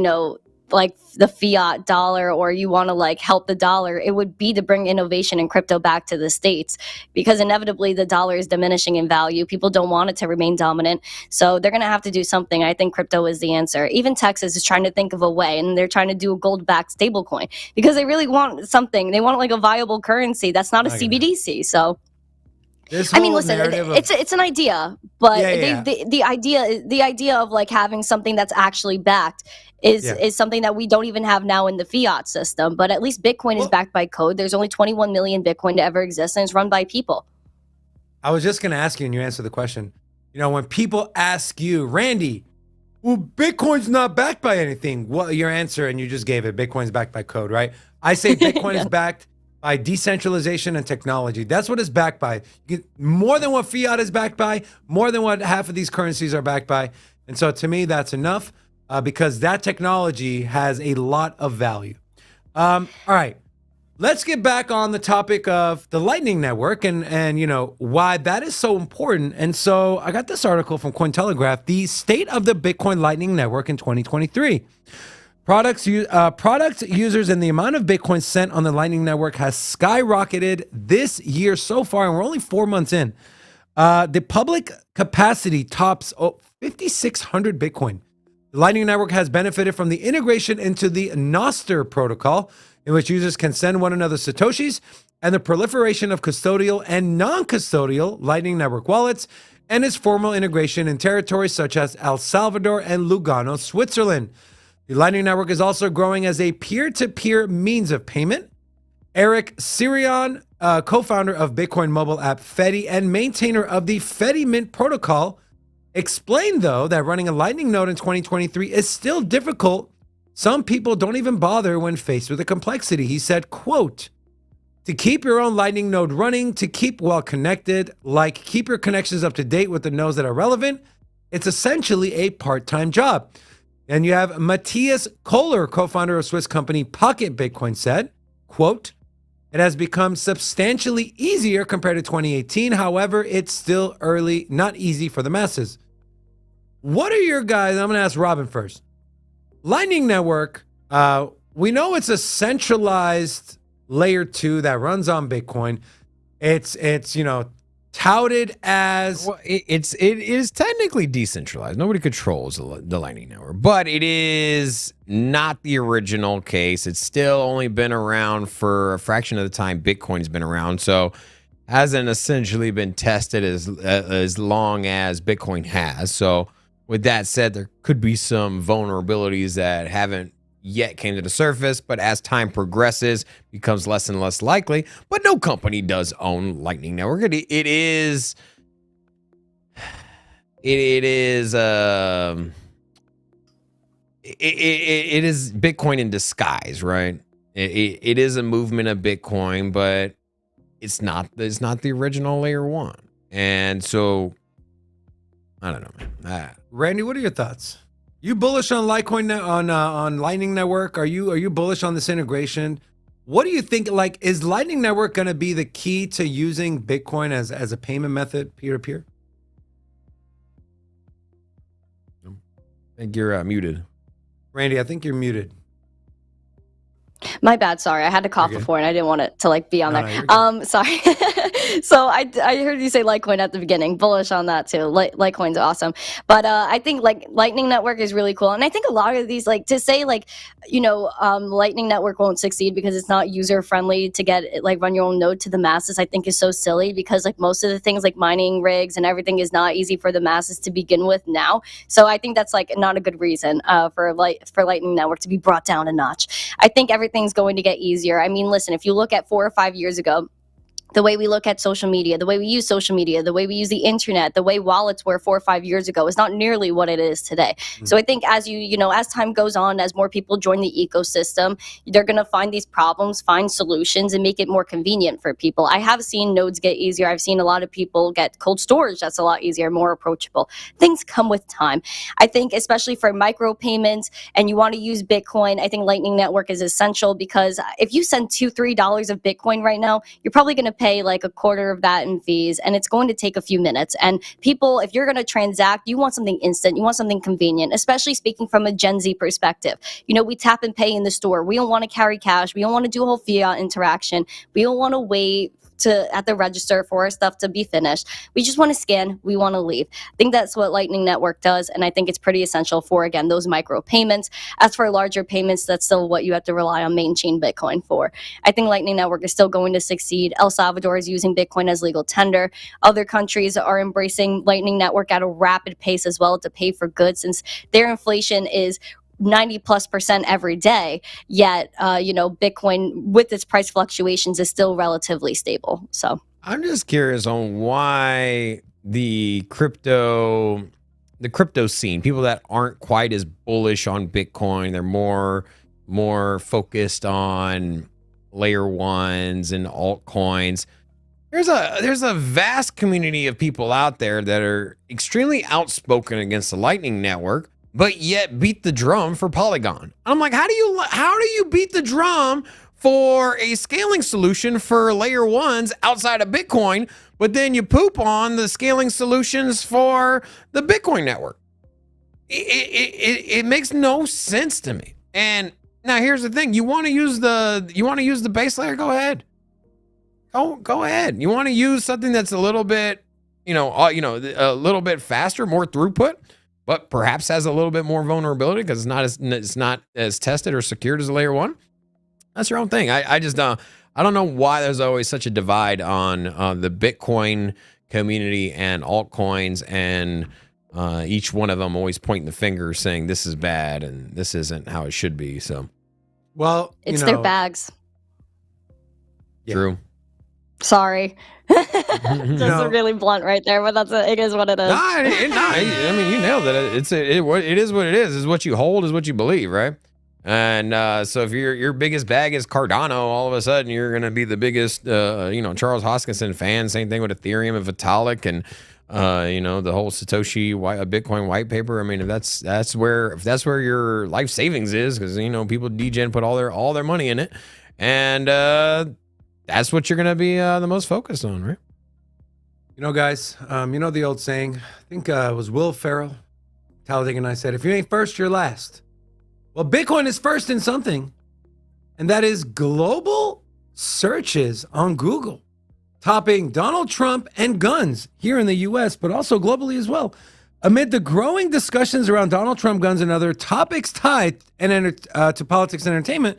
the fiat dollar, or you want to like help the dollar, it would be to bring innovation and crypto back to the States, because inevitably the dollar is diminishing in value. People don't want it to remain dominant. So they're going to have to do something. I think crypto is the answer. Even Texas is trying to think of a way, and they're trying to do a gold-backed stablecoin because they really want something. They want like a viable currency that's not a CBDC. So I mean, listen, it's an idea, but the idea of like having something that's actually backed is something that we don't even have now in the fiat system. But at least Bitcoin is backed by code. There's only 21 million Bitcoin to ever exist, and it's run by people. I was just going to ask you, and you answered the question. When people ask you, Randy, well, Bitcoin's not backed by anything. Well, your answer, and you just gave it, Bitcoin's backed by code, right? I say Bitcoin is backed by decentralization and technology. That's what it's backed by. You get more than what fiat is backed by, more than what half of these currencies are backed by. And so to me, that's enough because that technology has a lot of value. All right, let's get back on the topic of the Lightning Network and why that is so important. And so I got this article from Cointelegraph, the state of the Bitcoin Lightning Network in 2023. Product users and the amount of Bitcoin sent on the Lightning Network has skyrocketed this year so far, and we're only 4 months in. The public capacity tops 5,600 Bitcoin. The Lightning Network has benefited from the integration into the Nostr protocol, in which users can send one another Satoshis, and the proliferation of custodial and non-custodial Lightning Network wallets, and its formal integration in territories such as El Salvador and Lugano, Switzerland. The Lightning Network is also growing as a peer-to-peer means of payment. Eric Sirion, co-founder of Bitcoin mobile app Fedi and maintainer of the Fedi Mint protocol, explained, though, that running a Lightning node in 2023 is still difficult. Some people don't even bother when faced with the complexity. He said, quote, to keep your own Lightning node running, to keep well connected, like keep your connections up to date with the nodes that are relevant, it's essentially a part-time job. And you have Matthias Kohler, co-founder of Swiss company Pocket Bitcoin, said, quote, it has become substantially easier compared to 2018. However, it's still early, not easy for the masses. What are your guys? I'm going to ask Robin first. Lightning Network, we know it's a centralized layer 2 that runs on Bitcoin. It's touted as Well, it is technically decentralized. Nobody controls the Lightning Network, but it is not the original case. It's still only been around for a fraction of the time Bitcoin's been around, so hasn't essentially been tested as long as Bitcoin has. So with that said, there could be some vulnerabilities that haven't yet came to the surface, but as time progresses, becomes less and less likely. But no company does own Lightning Network. It is Bitcoin in disguise, right? It is a movement of Bitcoin, but it's not the original layer 1. And so I don't know, man. Randy, what are your thoughts? You bullish on Litecoin on Lightning Network? Are you bullish on this integration? What do you think? Like, is Lightning Network going to be the key to using Bitcoin as a payment method, peer to peer? I think you're muted. Randy, I think you're muted. My bad. Sorry, I had to cough You're good. before, and I didn't want it to be on No, there. you're good. Sorry. So I heard you say Litecoin at the beginning. Bullish on that too. Litecoin's awesome, but I think Lightning Network is really cool, and I think a lot of these to say Lightning Network won't succeed because it's not user friendly to get run your own node to the masses. I think is so silly because most of the things like mining rigs and everything is not easy for the masses to begin with now. So I think that's not a good reason for Lightning Network to be brought down a notch. I think everything's going to get easier. I mean, listen, if you look at 4 or 5 years ago, the way we look at social media, the way we use social media, the way we use the internet, the way wallets were 4 or 5 years ago is not nearly what it is today. So I think as as time goes on, as more people join the ecosystem, they're going to find these problems, find solutions, and make it more convenient for people. I have seen nodes get easier. I've seen a lot of people get cold storage that's a lot easier, more approachable. Things come with time. I think especially for micro payments and you want to use Bitcoin, I think Lightning Network is essential because if you send $2-3 of Bitcoin right now, you're probably going to pay a quarter of that in fees, and it's going to take a few minutes. And people, if you're going to transact, you want something instant, you want something convenient, especially speaking from a Gen Z perspective. We tap and pay in the store. We don't want to carry cash. We don't want to do a whole fiat interaction. We don't want to wait at the register for our stuff to be finished. We just want to scan. We want to leave. I think that's what Lightning Network does, and I think it's pretty essential for, again, those micro payments. As for larger payments, that's still what you have to rely on main chain Bitcoin for. I think Lightning Network is still going to succeed. El Salvador is using Bitcoin as legal tender. Other countries are embracing Lightning Network at a rapid pace as well to pay for goods, since their inflation is 90+% every day, yet Bitcoin with its price fluctuations is still relatively stable. So I'm just curious on why the crypto scene, people that aren't quite as bullish on Bitcoin, they're more focused on layer ones and altcoins. There's a vast community of people out there that are extremely outspoken against the Lightning Network, but yet beat the drum for Polygon. I'm like, how do you beat the drum for a scaling solution for layer ones outside of Bitcoin, but then you poop on the scaling solutions for the Bitcoin network? It makes no sense to me. And now here's the thing: you want to use the base layer? Go ahead. Go ahead. You want to use something that's a little bit, a little bit faster, more throughput, but perhaps has a little bit more vulnerability because it's not as tested or secured as a layer one. That's your own thing. I just I don't know why there's always such a divide on the Bitcoin community and altcoins, and each one of them always pointing the finger saying this is bad and this isn't how it should be. So, well, it's their bags. Yeah. True. Sorry. Just really blunt right there, but it is what it is. I mean, you nailed it. It is what it is. Is what you hold is what you believe, right? And so if your biggest bag is Cardano, all of a sudden you're going to be the biggest, Charles Hoskinson fan. Same thing with Ethereum and Vitalik and, the whole Satoshi Bitcoin white paper. I mean, if that's where your life savings is, because, people degen put all their money in it. And that's what you're going to be the most focused on, right? Guys, the old saying, I think it was Will Ferrell, Talladega Nights said, if you ain't first, you're last. Well, Bitcoin is first in something. and that is global searches on Google, topping Donald Trump and guns here in the U.S., but also globally as well. Amid the growing discussions around Donald Trump, guns, and other topics tied to politics and entertainment,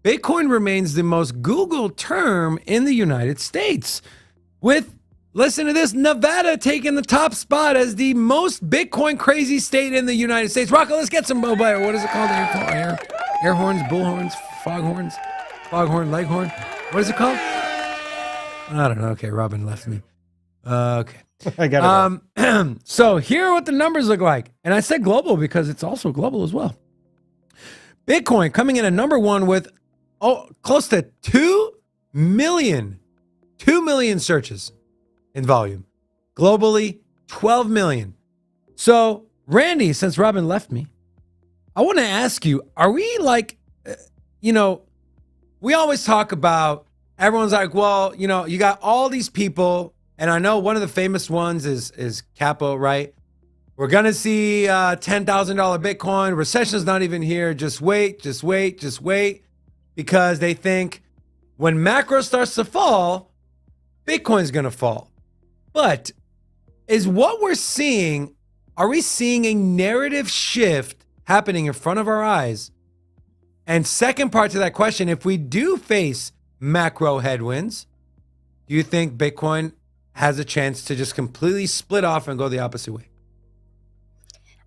Bitcoin remains the most Googled term in the United States, with, listen to this, Nevada taking the top spot as the most Bitcoin crazy state in the United States. Rocco, let's get some, what is it called? Air horns, bullhorns, foghorn, leghorn. What is it called? I don't know. Okay, Robin left me. Okay. I got it. So here are what the numbers look like. And I said global because it's also global as well. Bitcoin coming in at number one with close to 2 million searches in volume. Globally, 12 million. So, Randy, since Robin left me, I want to ask you, are we like, we always talk about, everyone's like, well, you got all these people, and I know one of the famous ones is Capo, right? We're going to see $10,000 Bitcoin. Recession's not even here. Just wait. Because they think when macro starts to fall, Bitcoin's going to fall. But is what we're seeing, are we seeing a narrative shift happening in front of our eyes? And second part to that question, if we do face macro headwinds, do you think Bitcoin has a chance to just completely split off and go the opposite way?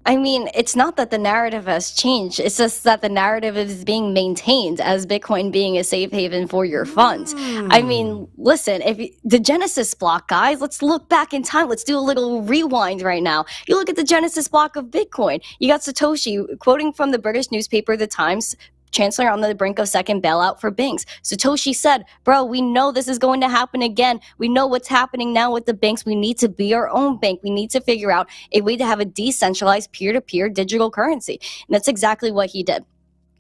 I mean, it's not that the narrative has changed. It's just that the narrative is being maintained as Bitcoin being a safe haven for your funds. I mean, listen, the Genesis block, guys, let's look back in time. Let's do a little rewind right now. You look at the Genesis block of Bitcoin. You got Satoshi quoting from the British newspaper, The Times, Chancellor on the brink of second bailout for banks. Satoshi said, bro, we know this is going to happen again. We know what's happening now with the banks. We need to be our own bank. We need to figure out a way to have a decentralized peer-to-peer digital currency. And that's exactly what he did.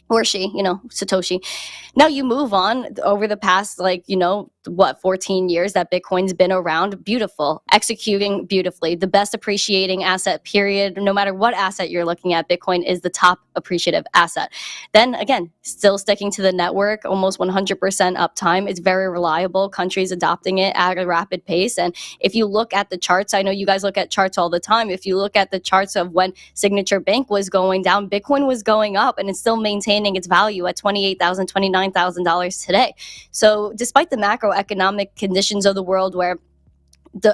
Or she, Satoshi. Now you move on over the past, 14 years that Bitcoin's been around. Beautiful, executing beautifully, the best appreciating asset, period. No matter what asset you're looking at, Bitcoin is the top appreciative asset. Then again, still sticking to the network, almost 100% uptime. It's very reliable. Countries adopting it at a rapid pace. And if you look at the charts, I know you guys look at charts all the time. If you look at the charts of when Signature Bank was going down, Bitcoin was going up, and it's still maintaining its value at $28,000, $29,000 today. So despite the macroeconomic conditions of the world where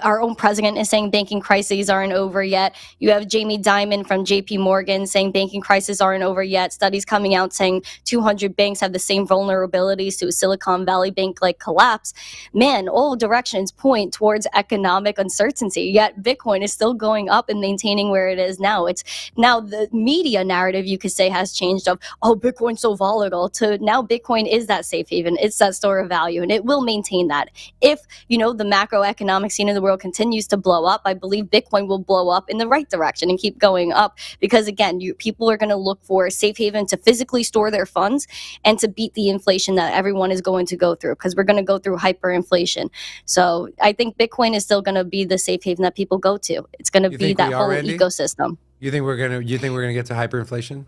our own president is saying banking crises aren't over yet. You have Jamie Dimon from JP Morgan saying banking crises aren't over yet. Studies coming out saying 200 banks have the same vulnerabilities to a Silicon Valley bank-like collapse. Man, all directions point towards economic uncertainty, yet Bitcoin is still going up and maintaining where it is now. It's now the media narrative, you could say, has changed of, oh, Bitcoin's so volatile, to now Bitcoin is that safe haven. It's that store of value, and it will maintain that. If, the macroeconomic scene of the world continues to blow up, I believe Bitcoin will blow up in the right direction and keep going up, because again, people are going to look for a safe haven to physically store their funds and to beat the inflation that everyone is going to go through, because we're going to go through hyperinflation. So I think Bitcoin is still going to be the safe haven that people go to. It's going to be that whole ecosystem. You think we're going to get to hyperinflation?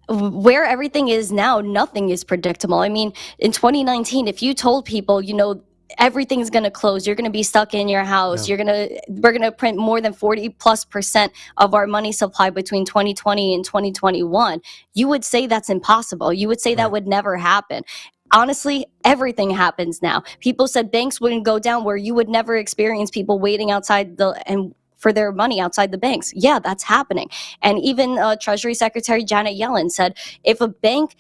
Where everything is now, nothing is predictable. I mean, in 2019, if you told people, everything's going to close, you're going to be stuck in your house, we're going to print more than 40+% of our money supply between 2020 and 2021, you would say that's impossible. You would say that would never happen. Honestly, everything happens now. People said banks wouldn't go down, where you would never experience people waiting outside for their money outside the banks. Yeah, that's happening. And even Treasury Secretary Janet Yellen said, if a bank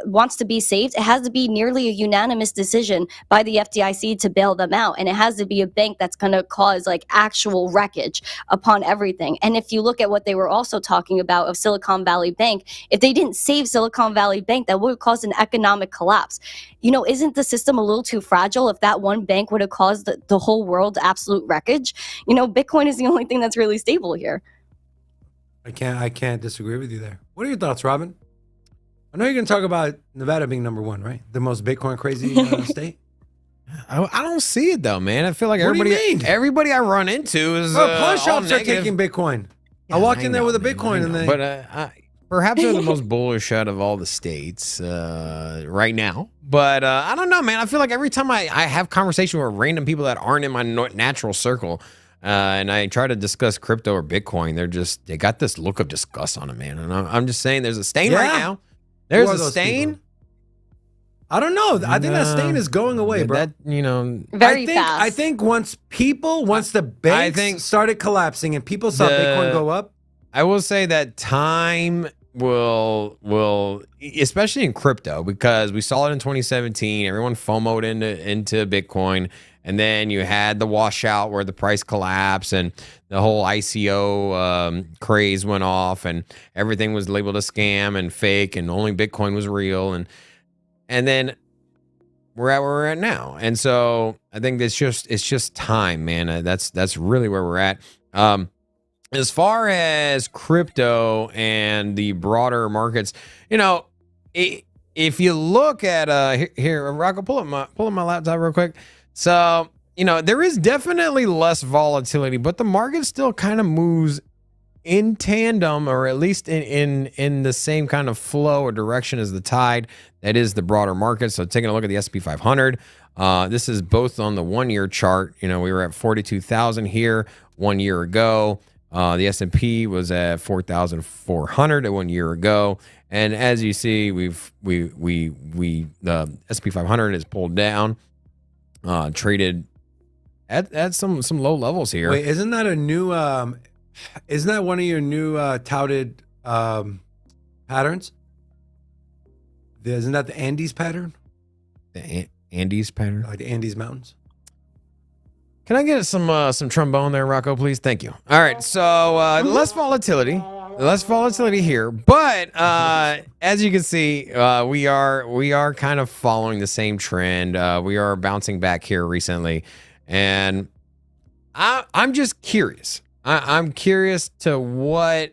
wants to be saved, it has to be nearly a unanimous decision by the FDIC to bail them out. And it has to be a bank that's going to cause actual wreckage upon everything. And if you look at what they were also talking about of Silicon Valley Bank, if they didn't save Silicon Valley Bank, that would have caused an economic collapse. Isn't the system a little too fragile if that one bank would have caused the whole world absolute wreckage? Bitcoin is the only thing that's really stable here. I can't disagree with you there. What are your thoughts, Robin? I know you're going to talk about Nevada being number one, right? The most Bitcoin crazy state. I don't see it though, man. I feel like What do you mean? everybody I run into is pawn shops all are negative. taking Bitcoin. Yeah, I walked in there know, with a man, Bitcoin, I and know. they. But perhaps they're the most bullish out of all the states right now. But I don't know, man. I feel like every time I have conversation with random people that aren't in my natural circle, and I try to discuss crypto or Bitcoin, they got this look of disgust on them, man. And I'm just saying, there's a stain right now. There's a stain. People? I don't know. I think that stain is going away, bro. Very fast. I think once the banks started collapsing and people saw Bitcoin go up, I will say that time will especially in crypto, because we saw it in 2017. Everyone FOMO'd into Bitcoin, and then you had the washout where the price collapsed and the whole ICO craze went off, and everything was labeled a scam and fake, and only Bitcoin was real, and then we're at where we're at now. And so I think it's just time, man. That's really where we're at. As far as crypto and the broader markets, if you look at here, Rocco, pull up my laptop real quick. So, there is definitely less volatility, but the market still kind of moves in tandem, or at least in the same kind of flow or direction as the tide that is the broader market. So taking a look at the S&P 500, this is both on the 1 year chart. We were at 42,000 here 1 year ago. The S&P was at 4,400 1 year ago, and as you see, the S&P 500 is pulled down, traded at some low levels here. Wait, isn't that a new? Isn't that one of your new touted patterns? Isn't that the Andes pattern? The Andes pattern, like the Andes Mountains. Can I get some trombone there, Rocco, please? Thank you. All right, so less volatility here, but as you can see, we are kind of following the same trend. We are bouncing back here recently, and I'm just curious. I'm curious to what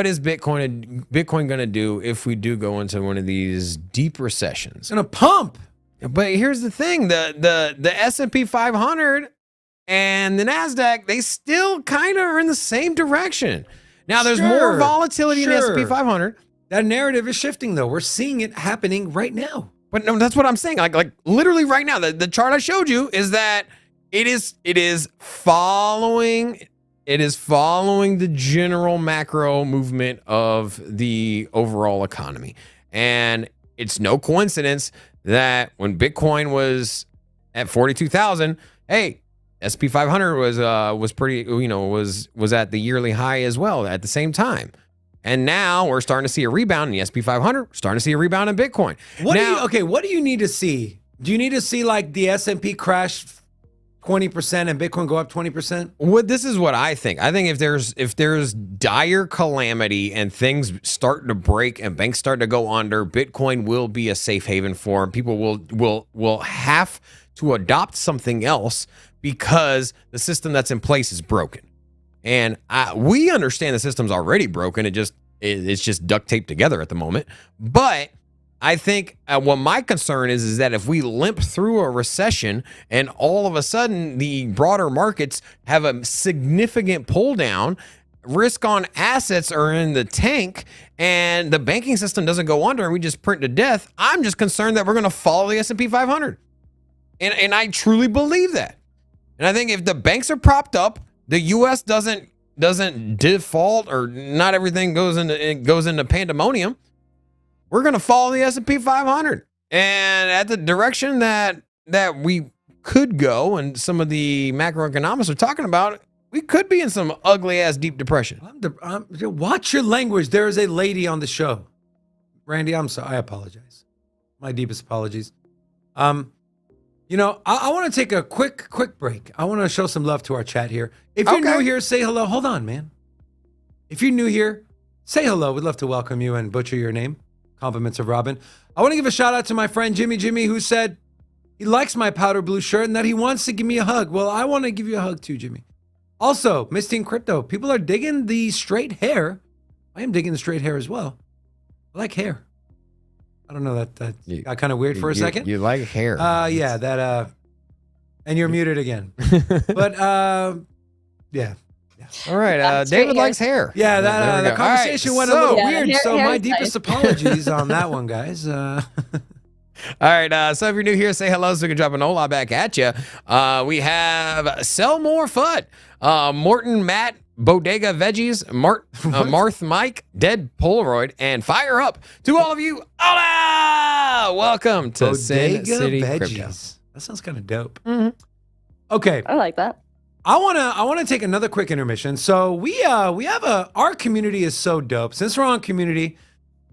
is Bitcoin going to do if we do go into one of these deep recessions? It's going to pump. But here's the thing, the S&P 500 and the NASDAQ, they still kind of are in the same direction. Now, there's more volatility in the S&P 500. That narrative is shifting, though. We're seeing it happening right now. But no, that's what I'm saying. Like literally right now, the chart I showed you is that it is following the general macro movement of the overall economy. And it's no coincidence that when Bitcoin was at 42,000, hey, S&P 500 was pretty, was at the yearly high as well at the same time. And now we're starting to see a rebound in the S&P 500. We're starting to see a rebound in Bitcoin. What do you need to see? Do you need to see like the S&P crash 20% and Bitcoin go up 20%? This is what I think. I think if there's dire calamity and things start to break and banks start to go under, Bitcoin will be a safe haven for them. People will have to adopt something else because the system that's in place is broken. And we understand the system's already broken. It's just duct taped together at the moment. But I think what my concern is that if we limp through a recession and all of a sudden the broader markets have a significant pull down, risk on assets are in the tank, and the banking system doesn't go under and we just print to death, I'm just concerned that we're going to follow the S&P 500. And I truly believe that. And I think if the banks are propped up, the U.S. doesn't default, or not everything goes into pandemonium, we're going to follow the S&P 500. And at the direction that we could go, and some of the macroeconomists are talking about, we could be in some ugly ass deep depression. Watch your language. There is a lady on the show. Randy, I'm sorry. I apologize. My deepest apologies. I want to take a quick break. I want to show some love to our chat here. If you're new here, say hello. Hold on, man. If you're new here, say hello. We'd love to welcome you and butcher your name. Compliments of Robin. I want to give a shout out to my friend Jimmy, who said he likes my powder blue shirt and that he wants to give me a hug. Well, I want to give you a hug too, Jimmy. Also, Misty and Crypto, people are digging the straight hair. I am digging the straight hair as well. I like hair. I don't know, that got kind of weird for a second. You like hair. Yeah, and you're muted again. But, yeah. All right. That's David great likes hair. Yeah, There we that go. conversation All right, went a little Yeah, weird. hair- So hair my is deepest nice. apologies on that one, guys. All right, so if you're new here, say hello so we can drop an hola back at you. We have Sell More FUD, Morton Matt, Bodega Veggies, Marth Mike, Dead Polaroid, and Fire Up. To all of you, hola! Welcome to Sin City Crypto. That sounds kind of dope. Mhm. Okay, I like that. I wanna take another quick intermission. So we have our community is so dope. Since we're on community,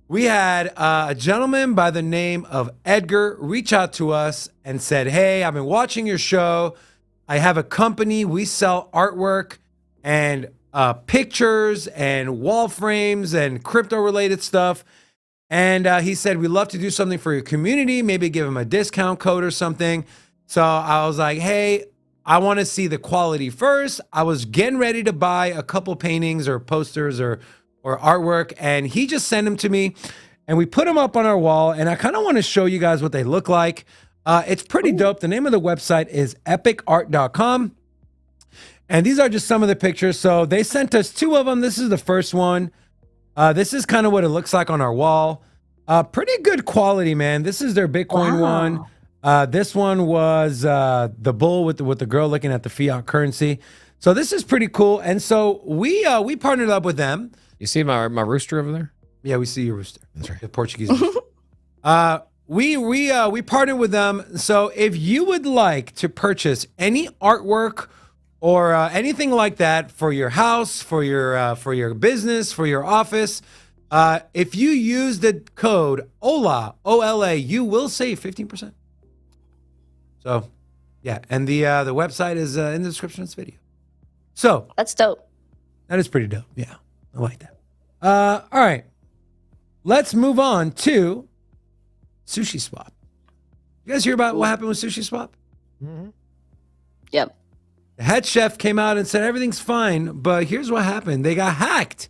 we had a gentleman by the name of Edgar reach out to us and said, "Hey, I've been watching your show. I have a company. We sell artwork and pictures and wall frames and crypto related stuff." And he said, "We'd love to do something for your community. Maybe give him a discount code or something." So I was like, "Hey, I want to see the quality first." I was getting ready to buy a couple paintings or posters or artwork, and he just sent them to me, and we put them up on our wall. And I kind of want to show you guys what they look like. It's pretty dope. The name of the website is epicart.com, and these are just some of the pictures. So they sent us two of them. This is the first one. This is kind of what it looks like on our wall. Pretty good quality, man. This is their Bitcoin one. This one was the bull with the girl looking at the fiat currency. So this is pretty cool. And so we partnered up with them. You see my rooster over there? Yeah, we see your rooster. That's right. The Portuguese rooster. We partnered with them. So if you would like to purchase any artwork or anything like that for your house, for your business, for your office, if you use the code OLA, OLA, you will save 15%. So, yeah, and the website is in the description of this video. So That's dope. that is pretty dope. Yeah, I like that. All right, let's move on to Sushi Swap. You guys hear about what happened with Sushi Swap? Yep. The head chef came out and said everything's fine, but here's what happened. They got hacked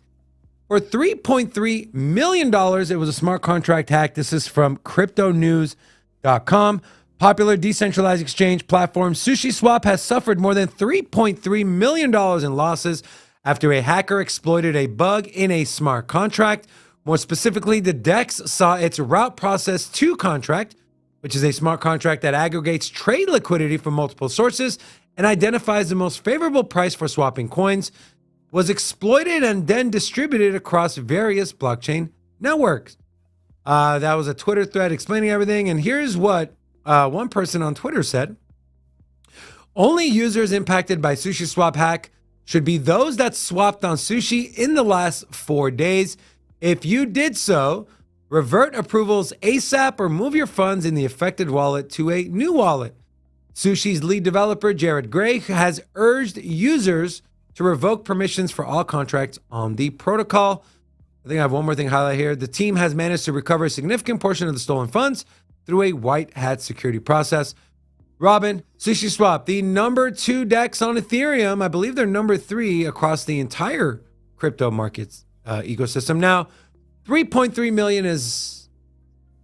for $3.3 million. It was a smart contract hack. This is from cryptonews.com. Popular decentralized exchange platform Sushi Swap has suffered more than $3.3 million in losses after a hacker exploited a bug in a smart contract. More specifically, the DEX saw its route process 2 contract, which is a smart contract that aggregates trade liquidity from multiple sources and identifies the most favorable price for swapping coins, was exploited and then distributed across various blockchain networks. That was a Twitter thread explaining everything. And here's what one person on Twitter said. Only users impacted by Sushi Swap hack should be those that swapped on Sushi in the last 4 days. If you did so, revert approvals ASAP or move your funds in the affected wallet to a new wallet. Sushi's lead developer, Jared Gray, has urged users to revoke permissions for all contracts on the protocol. I think I have one more thing to highlight here. The team has managed to recover a significant portion of the stolen funds through a white hat security process. Robin, Sushi Swap, the number 2 DEX on Ethereum. I believe they're number 3 across the entire crypto markets ecosystem. Now, 3.3 million is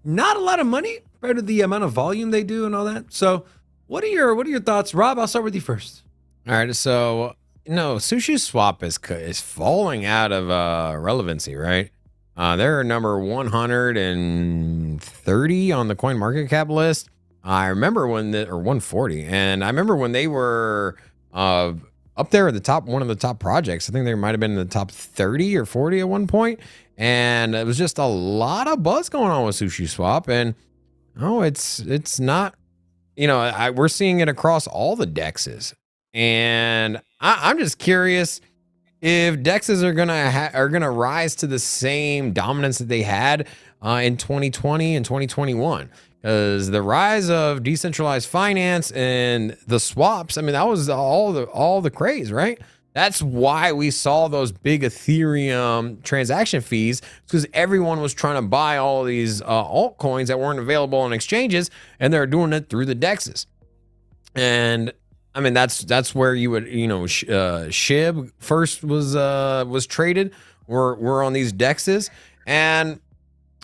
not a lot of money compared to the amount of volume they do and all that. So what are your thoughts? Rob, I'll start with you first. All right, so Sushi Swap is falling out of relevancy, right? They're number 130 on the CoinMarketCap list. I remember or 140, and I remember when they were up there at the top, one of the top projects. I think they might have been in the top 30 or 40 at one point, and it was just a lot of buzz going on with Sushi Swap. And it's not, we're seeing it across all the dexes, and I'm just curious if dexes are gonna rise to the same dominance that they had in 2020 and 2021. Because the rise of decentralized finance and the swaps, I mean, that was all the craze, right? That's why we saw those big Ethereum transaction fees, because everyone was trying to buy all of these altcoins that weren't available on exchanges, and they're doing it through the dexes. And I mean, that's where you would, SHIB first was traded. We're on these dexes, and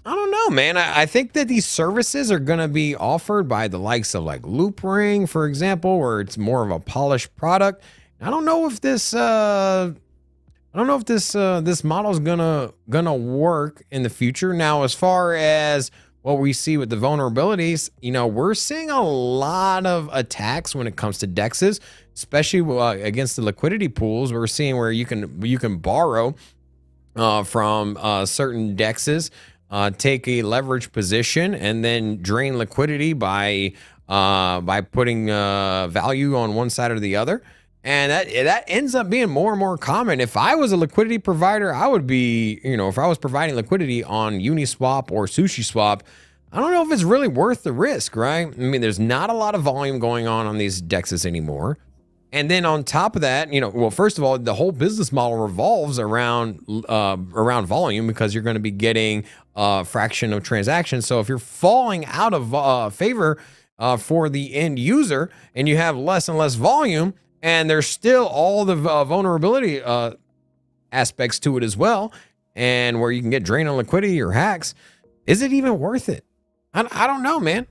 I don't know, man. I think that these services are going to be offered by the likes of like Loopring, for example, where it's more of a polished product. I don't know if this this model is gonna work in the future. Now, as far as what we see with the vulnerabilities, we're seeing a lot of attacks when it comes to dexes, especially against the liquidity pools. We're seeing where you can borrow from certain dexes, take a leverage position, and then drain liquidity by putting value on one side or the other. And that ends up being more and more common. If I was a liquidity provider, I would be, if I was providing liquidity on Uniswap or Sushi Swap, I don't know if it's really worth the risk, right? I mean, there's not a lot of volume going on these dexes anymore. And then on top of that, well, first of all, the whole business model revolves around volume, because you're going to be getting a fraction of transactions. So if you're falling out of favor for the end user, and you have less and less volume, and there's still all the vulnerability aspects to it as well, and where you can get drained on liquidity or hacks, is it even worth it? I don't know, man.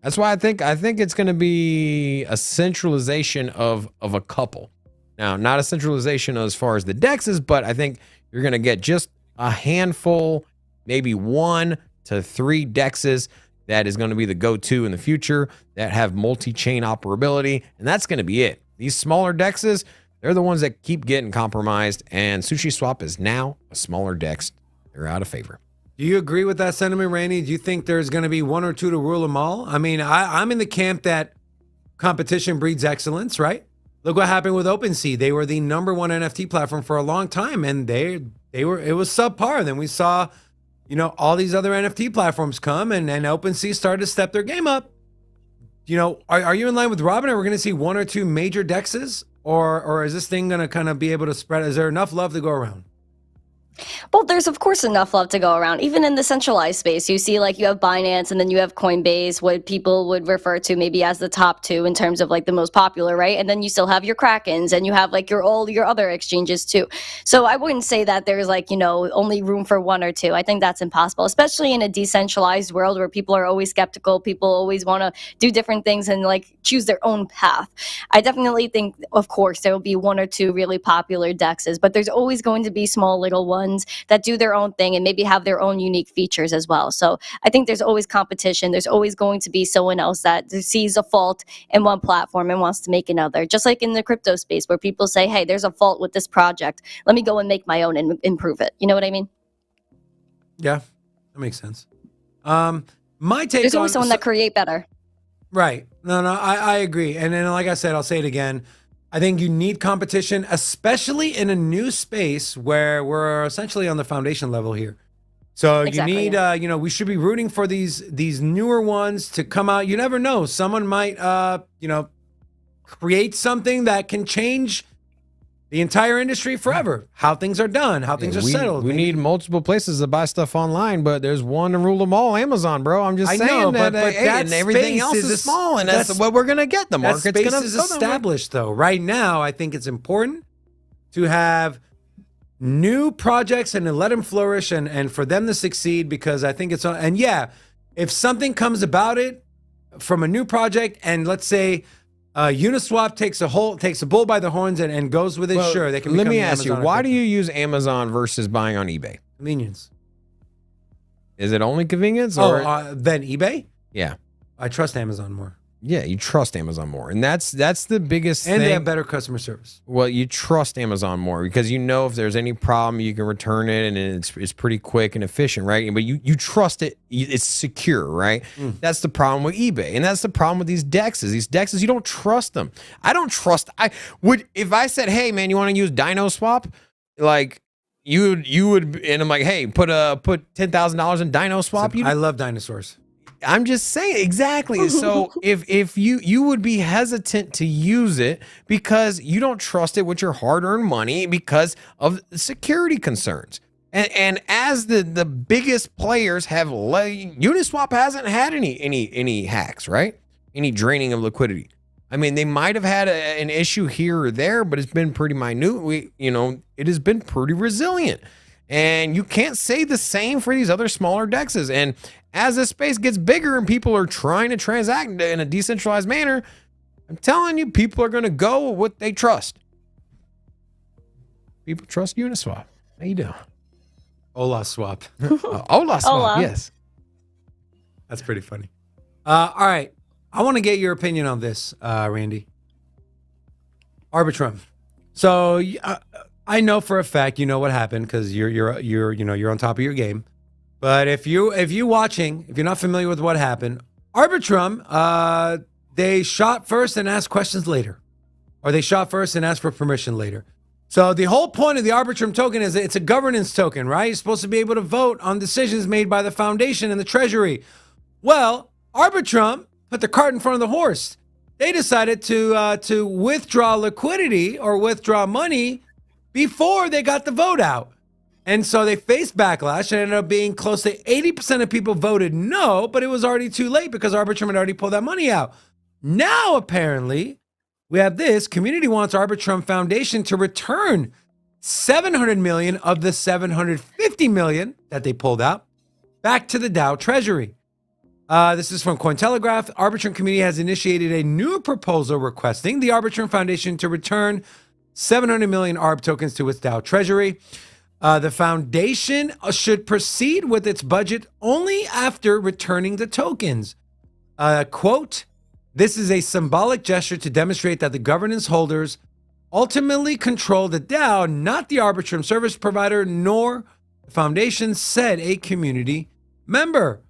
That's why I think it's going to be a centralization of a couple. Now, not a centralization as far as the dexes, but I think you're going to get just a handful, maybe 1 to 3 dexes that is going to be the go-to in the future that have multi-chain operability, and that's going to be it. These smaller dexes, they're the ones that keep getting compromised, and Sushi Swap is now a smaller dex. They're out of favor. Do you agree with that sentiment, Randy? Do you think there's going to be 1 or 2 to rule them all? I mean, I'm in the camp that competition breeds excellence, right? Look what happened with OpenSea. They were the number 1 NFT platform for a long time, and it was subpar. Then we saw, all these other NFT platforms come, and OpenSea started to step their game up. Are you in line with Robin? Are we going to see 1 or 2 major dexes, or is this thing going to kind of be able to spread? Is there enough love to go around? Well, there's of course enough love to go around. Even in the centralized space, you see you have Binance and then you have Coinbase, what people would refer to maybe as the top 2 in terms of the most popular, right? And then you still have your Krakens, and you have all your other exchanges too. So I wouldn't say that there's only room for 1 or 2. I think that's impossible, especially in a decentralized world where people are always skeptical. People always want to do different things and choose their own path. I definitely think, of course, there will be 1 or 2 really popular dexes, but there's always going to be small little ones that do their own thing and maybe have their own unique features as well. So I think there's always competition. There's always going to be someone else that sees a fault in one platform and wants to make another. Just like in the crypto space where people say, hey, there's a fault with this project. Let me go and make my own and improve it. You know what I mean? Yeah, that makes sense. My take There's always someone that create better. Right. No, I agree. And then, like I said, I'll say it again. I think you need competition, especially in a new space where we're essentially on the foundation level here. So Exactly, you need, we should be rooting for these newer ones to come out. You never know. Someone might, create something that can change the entire industry forever. How things are done, how things are settled. We need multiple places to buy stuff online, but there's one to rule them all. Amazon, bro. I'm just saying but that and everything else is small, and that's what we're gonna get. The market's space gonna is established, though. Right now, I think it's important to have new projects and to let them flourish and for them to succeed, because I think it's on. And yeah, if something comes about it from a new project, and let's say Uniswap takes a bull by the horns and goes with it, sure, they can. Let me ask you, why do you use Amazon versus buying on eBay? Convenience. Is it only convenience, or then eBay? Yeah, I trust Amazon more. Yeah, you trust Amazon more, and that's the biggest thing. And they have better customer service. Well, you trust Amazon more because you know if there's any problem, you can return it, and it's pretty quick and efficient, right? But you trust it; it's secure, right? That's the problem with eBay, and that's the problem with these dexes. These dexes, you don't trust them. I don't trust. I would if I said, "Hey, man, you want to use DinoSwap?" Like you would, and I'm like, "Hey, put $10,000 in DinoSwap." I love dinosaurs. I'm just saying, exactly. So if you would be hesitant to use it because you don't trust it with your hard-earned money because of security concerns. And as the biggest players have, Uniswap hasn't had any hacks, right? Any draining of liquidity. I mean, they might have had an issue here or there, but it's been pretty minute. It has been pretty resilient. And you can't say the same for these other smaller dexes. And as this space gets bigger and people are trying to transact in a decentralized manner, I'm telling you, people are going to go with what they trust. people trust Uniswap. How you doing? Ola swap. Ola Swap, Ola. yes. That's pretty funny. All right. I want to get your opinion on this, Randy. Arbitrum. So I know for a fact you know what happened because you're on top of your game. But if you're not familiar with what happened, Arbitrum, they shot first and asked questions later, or they shot first and asked for permission later. So the whole point of the Arbitrum token is that it's a governance token, right? You're supposed to be able to vote on decisions made by the foundation and the treasury. Well, Arbitrum put the cart in front of the horse. They decided to withdraw liquidity or withdraw money before they got the vote out. And so they faced backlash and ended up being close to 80% of people voted no, but it was already too late because Arbitrum had already pulled that money out. Now, apparently, we have this. Community wants Arbitrum Foundation to return $700 million of the $750 million that they pulled out back to the Dow Treasury. This is from Cointelegraph. Arbitrum community has initiated a new proposal requesting the Arbitrum Foundation to return 700 million ARB tokens to its Dow Treasury. The foundation should proceed with its budget only after returning the tokens. Quote, this is a symbolic gesture to demonstrate that the governance holders ultimately control the DAO, not the Arbitrum service provider, nor the foundation, said a community member.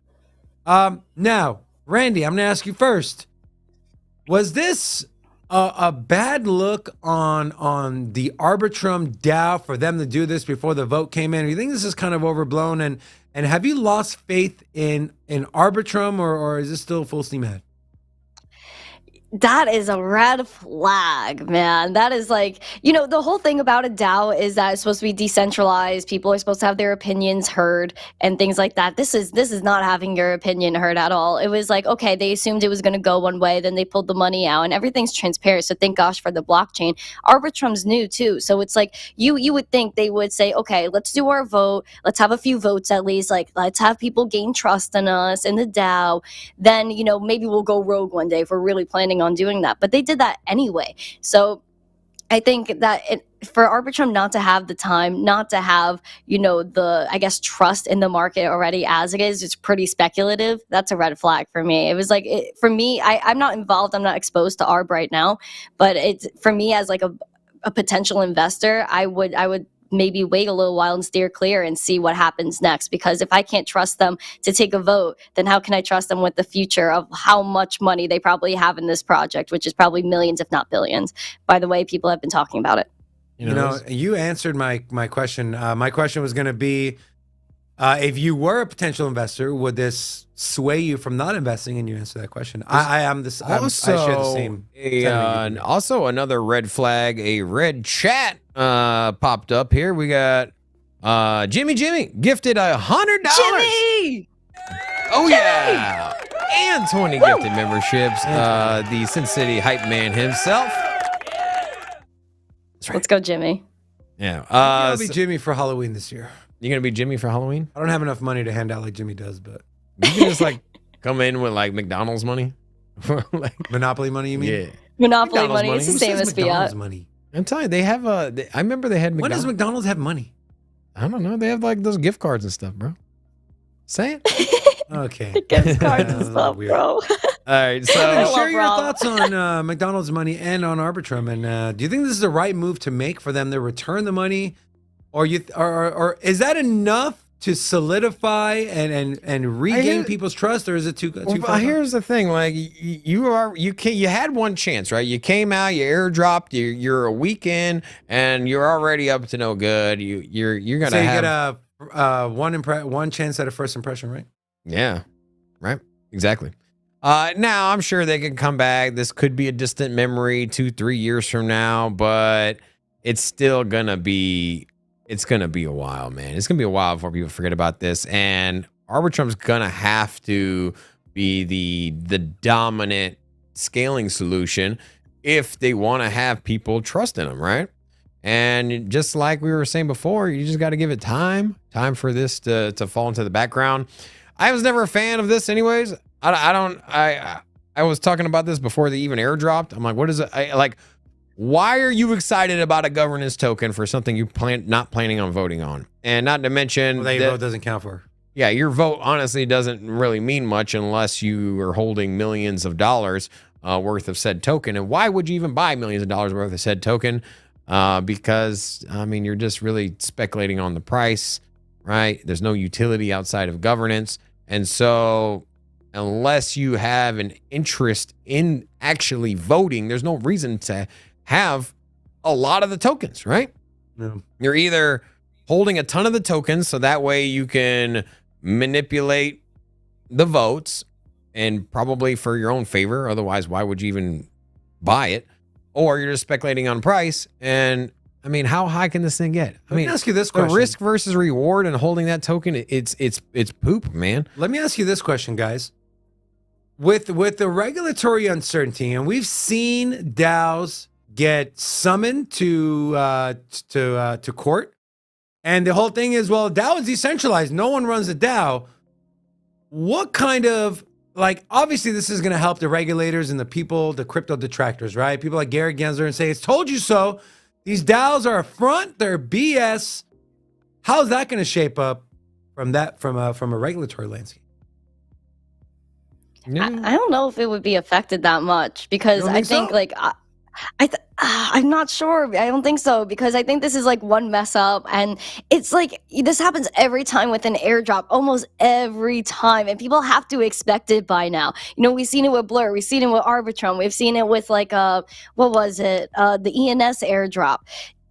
Now, Randy, I'm going to ask you first. Was this a bad look on the Arbitrum DAO for them to do this before the vote came in? Do you think this is kind of overblown? And have you lost faith in Arbitrum, or is this still full steam ahead? That is a red flag, man. That is like, the whole thing about a DAO is that it's supposed to be decentralized. People are supposed to have their opinions heard and things like that. This is not having your opinion heard at all. It was like, okay, they assumed it was going to go one way, then they pulled the money out, and everything's transparent. So thank gosh for the blockchain. Arbitrum's new too. So it's like you would think they would say, okay, let's do our vote. Let's have a few votes at least. Like, let's have people gain trust in us in the DAO. Then, maybe we'll go rogue one day if we're really planning on doing that. But they did that anyway. So I think that for Arbitrum not to have the time, not to have, the, I guess, trust in the market already as it is, it's pretty speculative. That's a red flag for me. It was like, for me, I'm not involved. I'm not exposed to ARB right now. But it's, for me, as like a potential investor, I would maybe wait a little while and steer clear and see what happens next. Because if I can't trust them to take a vote, then how can I trust them with the future of how much money they probably have in this project, which is probably millions, if not billions, by the way people have been talking about it. You answered my question. My question was going to be, if you were a potential investor, would this sway you from not investing? And you answered that question. I am this. I share the same. Also, another red flag, a red chat popped up here. We got Jimmy gifted $100. Jimmy! Oh yeah, and 20 gifted memberships. The Sin City hype man himself. Right. Let's go, Jimmy. Yeah, I'll be Jimmy for Halloween this year. You're gonna be Jimmy for Halloween? I don't have enough money to hand out like Jimmy does, but you can just like come in with like McDonald's money, like Monopoly money. You mean? Yeah, Monopoly money. It's the same as McDonald's fiat money. I'm telling you, they have I remember they had McDonald's. When does McDonald's have money? I don't know. They have like those gift cards and stuff, bro. Say it. Okay. Gift cards and stuff, bro. All right, so share your thoughts on McDonald's money and on Arbitrum. And do you think this is the right move to make for them to return the money, or is that enough to solidify and regain people's trust, or is it too far? Here's the thing: like you had one chance, right? You came out, you airdropped, you're a week in, and you're already up to no good. You're gonna get one chance at a first impression, right? Yeah, right. Exactly. Now I'm sure they can come back. This could be a distant memory 2-3 years from now, but it's still gonna be. It's going to be a while, man. It's going to be a while before people forget about this. And Arbitrum's going to have to be the dominant scaling solution if they want to have people trust in them, right? And just like we were saying before, you just got to give it time for this to fall into the background. I was never a fan of this anyways. I was talking about this before they even airdropped. I'm like, what is it? Why are you excited about a governance token for something you not planning on voting on? And not to mention Well, that your vote doesn't count for. Yeah, your vote honestly doesn't really mean much unless you are holding millions of dollars worth of said token. And why would you even buy millions of dollars worth of said token? Because, I mean, you're just really speculating on the price, right? There's no utility outside of governance. And so unless you have an interest in actually voting, there's no reason to have a lot of the tokens, right? No. You're either holding a ton of the tokens so that way you can manipulate the votes and probably for your own favor. Otherwise, why would you even buy it? Or you're just speculating on price. And I mean, how high can this thing get? Let me ask you this question. The risk versus reward and holding that token, it's poop, man. Let me ask you this question, guys. With the regulatory uncertainty, and we've seen DAOs get summoned to court, and the whole thing is, well, DAO is decentralized. No one runs a DAO. What kind of, like, obviously this is going to help the regulators and the people, the crypto detractors, right? People like Gary Gensler and say, it's told you so. These DAOs are a front. They're BS. How's that going to shape up from a regulatory landscape? I don't know if it would be affected that much because I think so? I'm not sure. I don't think so because I think this is like one mess up and it's like this happens every time with an airdrop, almost every time, and people have to expect it by now. You know, we've seen it with Blur, we've seen it with Arbitrum, we've seen it with like what was it? The ENS airdrop.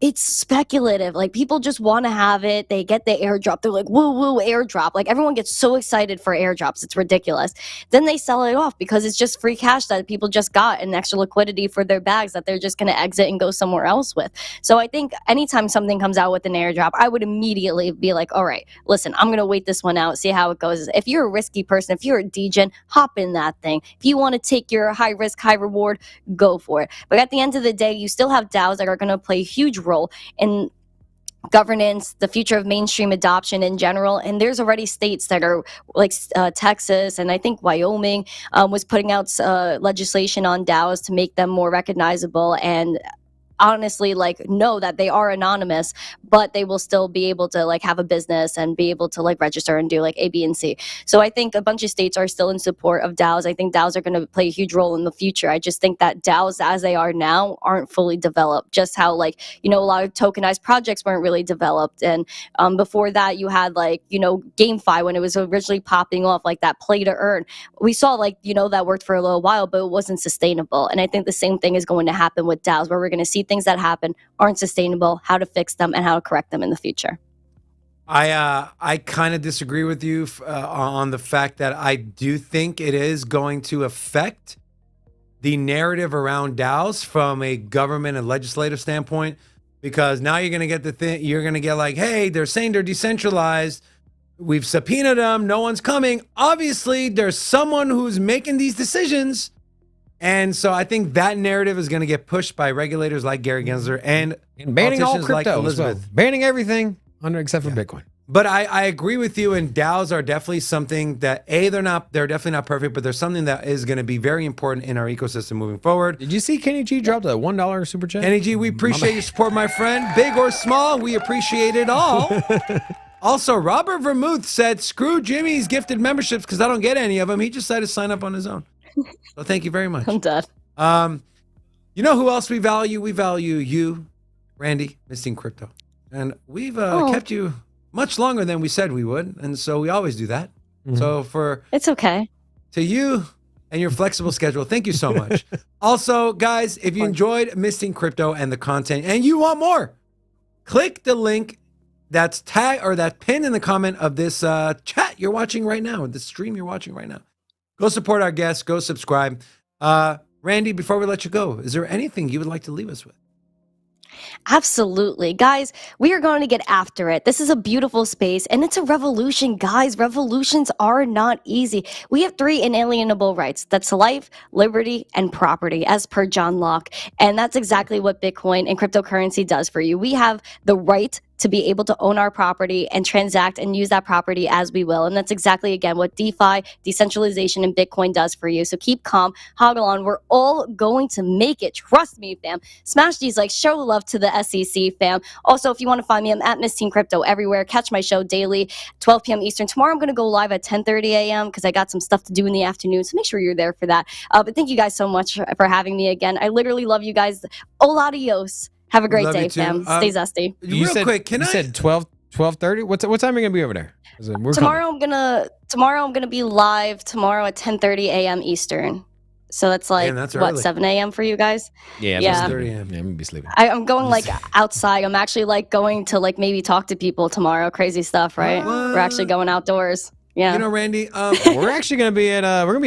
It's speculative. Like people just want to have it. They get the airdrop. They're like, woo, woo, airdrop. Like everyone gets so excited for airdrops. It's ridiculous. Then they sell it off because it's just free cash that people just got and extra liquidity for their bags that they're just going to exit and go somewhere else with. So I think anytime something comes out with an airdrop, I would immediately be like, all right, listen, I'm going to wait this one out, see how it goes. If you're a risky person, if you're a degen, hop in that thing. If you want to take your high risk, high reward, go for it. But at the end of the day, you still have DAOs that are going to play a huge role in governance, the future of mainstream adoption in general. And there's already states that are like Texas and I think Wyoming was putting out legislation on DAOs to make them more recognizable and honestly like know that they are anonymous, but they will still be able to like have a business and be able to like register and do like A, B, and C. So I think a bunch of states are still in support of DAOs. I think DAOs are going to play a huge role in the future. I just think that DAOs as they are now aren't fully developed, just how like, you know, a lot of tokenized projects weren't really developed. And before that you had like, you know, GameFi when it was originally popping off, like that play to earn. We saw like, you know, that worked for a little while, but it wasn't sustainable. And I think the same thing is going to happen with DAOs where we're going to see things that happen aren't sustainable, how to fix them and how to correct them in the future. I kind of disagree with you on the fact that I do think it is going to affect the narrative around DAOs from a government and legislative standpoint, because now you're going to get you're going to get like, hey, they're saying they're decentralized. We've subpoenaed them. No one's coming. Obviously, there's someone who's making these decisions. And so I think that narrative is going to get pushed by regulators like Gary Gensler and banning all politicians like crypto Elizabeth. as well. Banning everything except for Bitcoin. But I agree with you, and DAOs are definitely something that they're definitely not perfect, but they're something that is going to be very important in our ecosystem moving forward. Did you see Kenny G dropped a $1 super chat? Kenny G, we appreciate your support, my friend. Big or small, we appreciate it all. Also, Robert Vermouth said, screw Jimmy's gifted memberships because I don't get any of them. He just decided to sign up on his own. So thank you very much. I'm dead. You know who else we value? We value you, Randy, Missing Crypto. And we've kept you much longer than we said we would. And so we always do that. Mm-hmm. So it's okay. To you and your flexible schedule, thank you so much. Also, guys, if you enjoyed Missing Crypto and the content and you want more, click the link that's pinned in the comment of this chat you're watching right now, the stream you're watching right now. Go support our guests. Go subscribe. Randy, before we let you go, is there anything you would like to leave us with? Absolutely. Guys, we are going to get after it. This is a beautiful space and it's a revolution, guys. Revolutions are not easy. We have 3 inalienable rights. That's life, liberty, and property, as per John Locke. And that's exactly what Bitcoin and cryptocurrency does for you. We have the right to be able to own our property and transact and use that property as we will. And that's exactly, again, what DeFi, decentralization, and Bitcoin does for you. So keep calm, hoggle on. We're all going to make it. Trust me, fam. Smash these likes, show love to the SEC, fam. Also, if you want to find me, I'm at Miss Teen Crypto everywhere. Catch my show daily, 12 p.m. Eastern. Tomorrow I'm going to go live at 10:30 a.m. because I got some stuff to do in the afternoon. So make sure you're there for that. But thank you guys so much for having me again. I literally love you guys. Hola, adios. Have a great Love day, you too. fam. Stay zesty. You Real said, quick, you said 12:30? What time are you gonna be over there? We're Tomorrow I'm gonna be live tomorrow at 10:30 a.m. Eastern. So that's like Damn, that's what, early. 7 a.m. for you guys? Yeah, Yeah. I'm 30 sleeping. a.m. Yeah, I'm gonna be sleeping. I'm going like outside. I'm actually like going to like maybe talk to people tomorrow. Crazy stuff, right? We're actually going outdoors. Yeah. You know, Randy, We're actually gonna be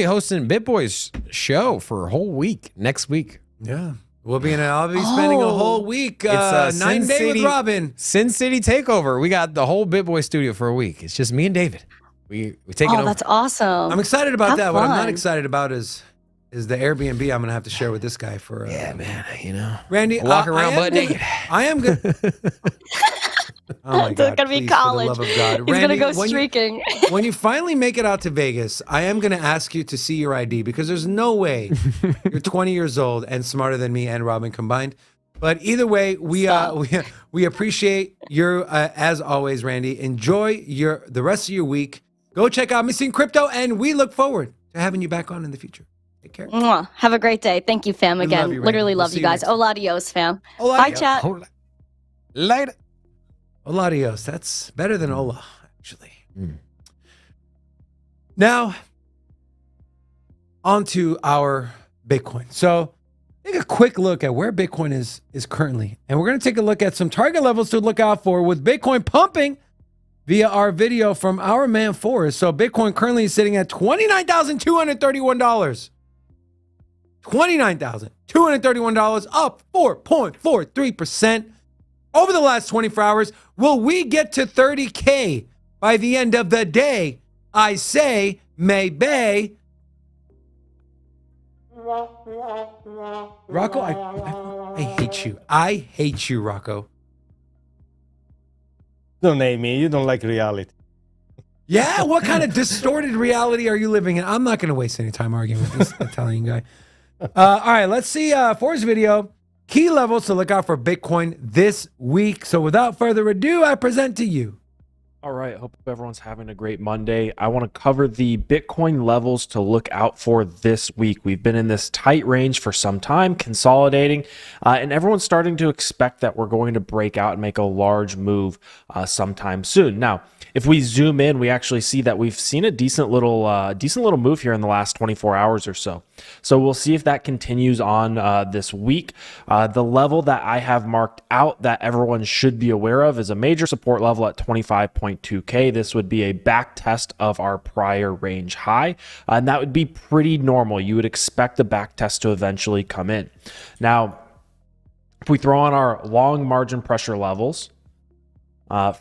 hosting BitBoy's show for a whole week next week. yeah. I'll be spending a whole week, It's 9 Sin Day City- with Robin. Sin City Takeover. We got the whole BitBoy studio for a week. It's just me and David. We taking Oh, over. that's awesome. I'm excited about Have that. What I'm not fun. excited about is the Airbnb I'm gonna have to share with this guy for. Yeah, man. You know, Randy, walking around butt naked. I am good. Oh my It's God! gonna be please, college. For the love of God. He's Randy, gonna go when you- streaking. when you finally make it out to Vegas, I am going to ask you to see your ID because there's no way you're 20 years old and smarter than me and Robin combined. But either way, we appreciate your as always, Randy. Enjoy the rest of your week. Go check out Missing Crypto, and we look forward to having you back on in the future. Take care. Mwah. Have a great day. Thank you, fam. We Again, love you, Randy. literally We'll love see you you guys. next Hola, adios, fam. Hola, Bye, adios. chat. Later. Hola, adios. That's better than hola, actually. Now, on to our Bitcoin. So, take a quick look at where Bitcoin is currently. And we're going to take a look at some target levels to look out for with Bitcoin pumping via our video from our man Forrest. So, Bitcoin currently is sitting at $29,231. $29,231, up 4.43%. Over the last 24 hours, will we get to 30K by the end of the day? I say, maybe. Rocco, I hate you. I hate you, Rocco. Don't hate me. You don't like reality. Yeah, what kind of distorted reality are you living in? I'm not going to waste any time arguing with this Italian guy. All right, let's see Forrest's video. Key levels to look out for Bitcoin this week. So without further ado, I present to you. All right, hope everyone's having a great Monday. I want to cover the Bitcoin levels to look out for this week. We've been in this tight range for some time, consolidating, and everyone's starting to expect that we're going to break out and make a large move sometime soon. Now, if we zoom in, we actually see that we've seen a decent little move here in the last 24 hours or so. So we'll see if that continues on this week. The level that I have marked out that everyone should be aware of is a major support level at 25.2K. This would be a back test of our prior range high, and that would be pretty normal. You would expect the back test to eventually come in. Now, if we throw on our long margin pressure levels,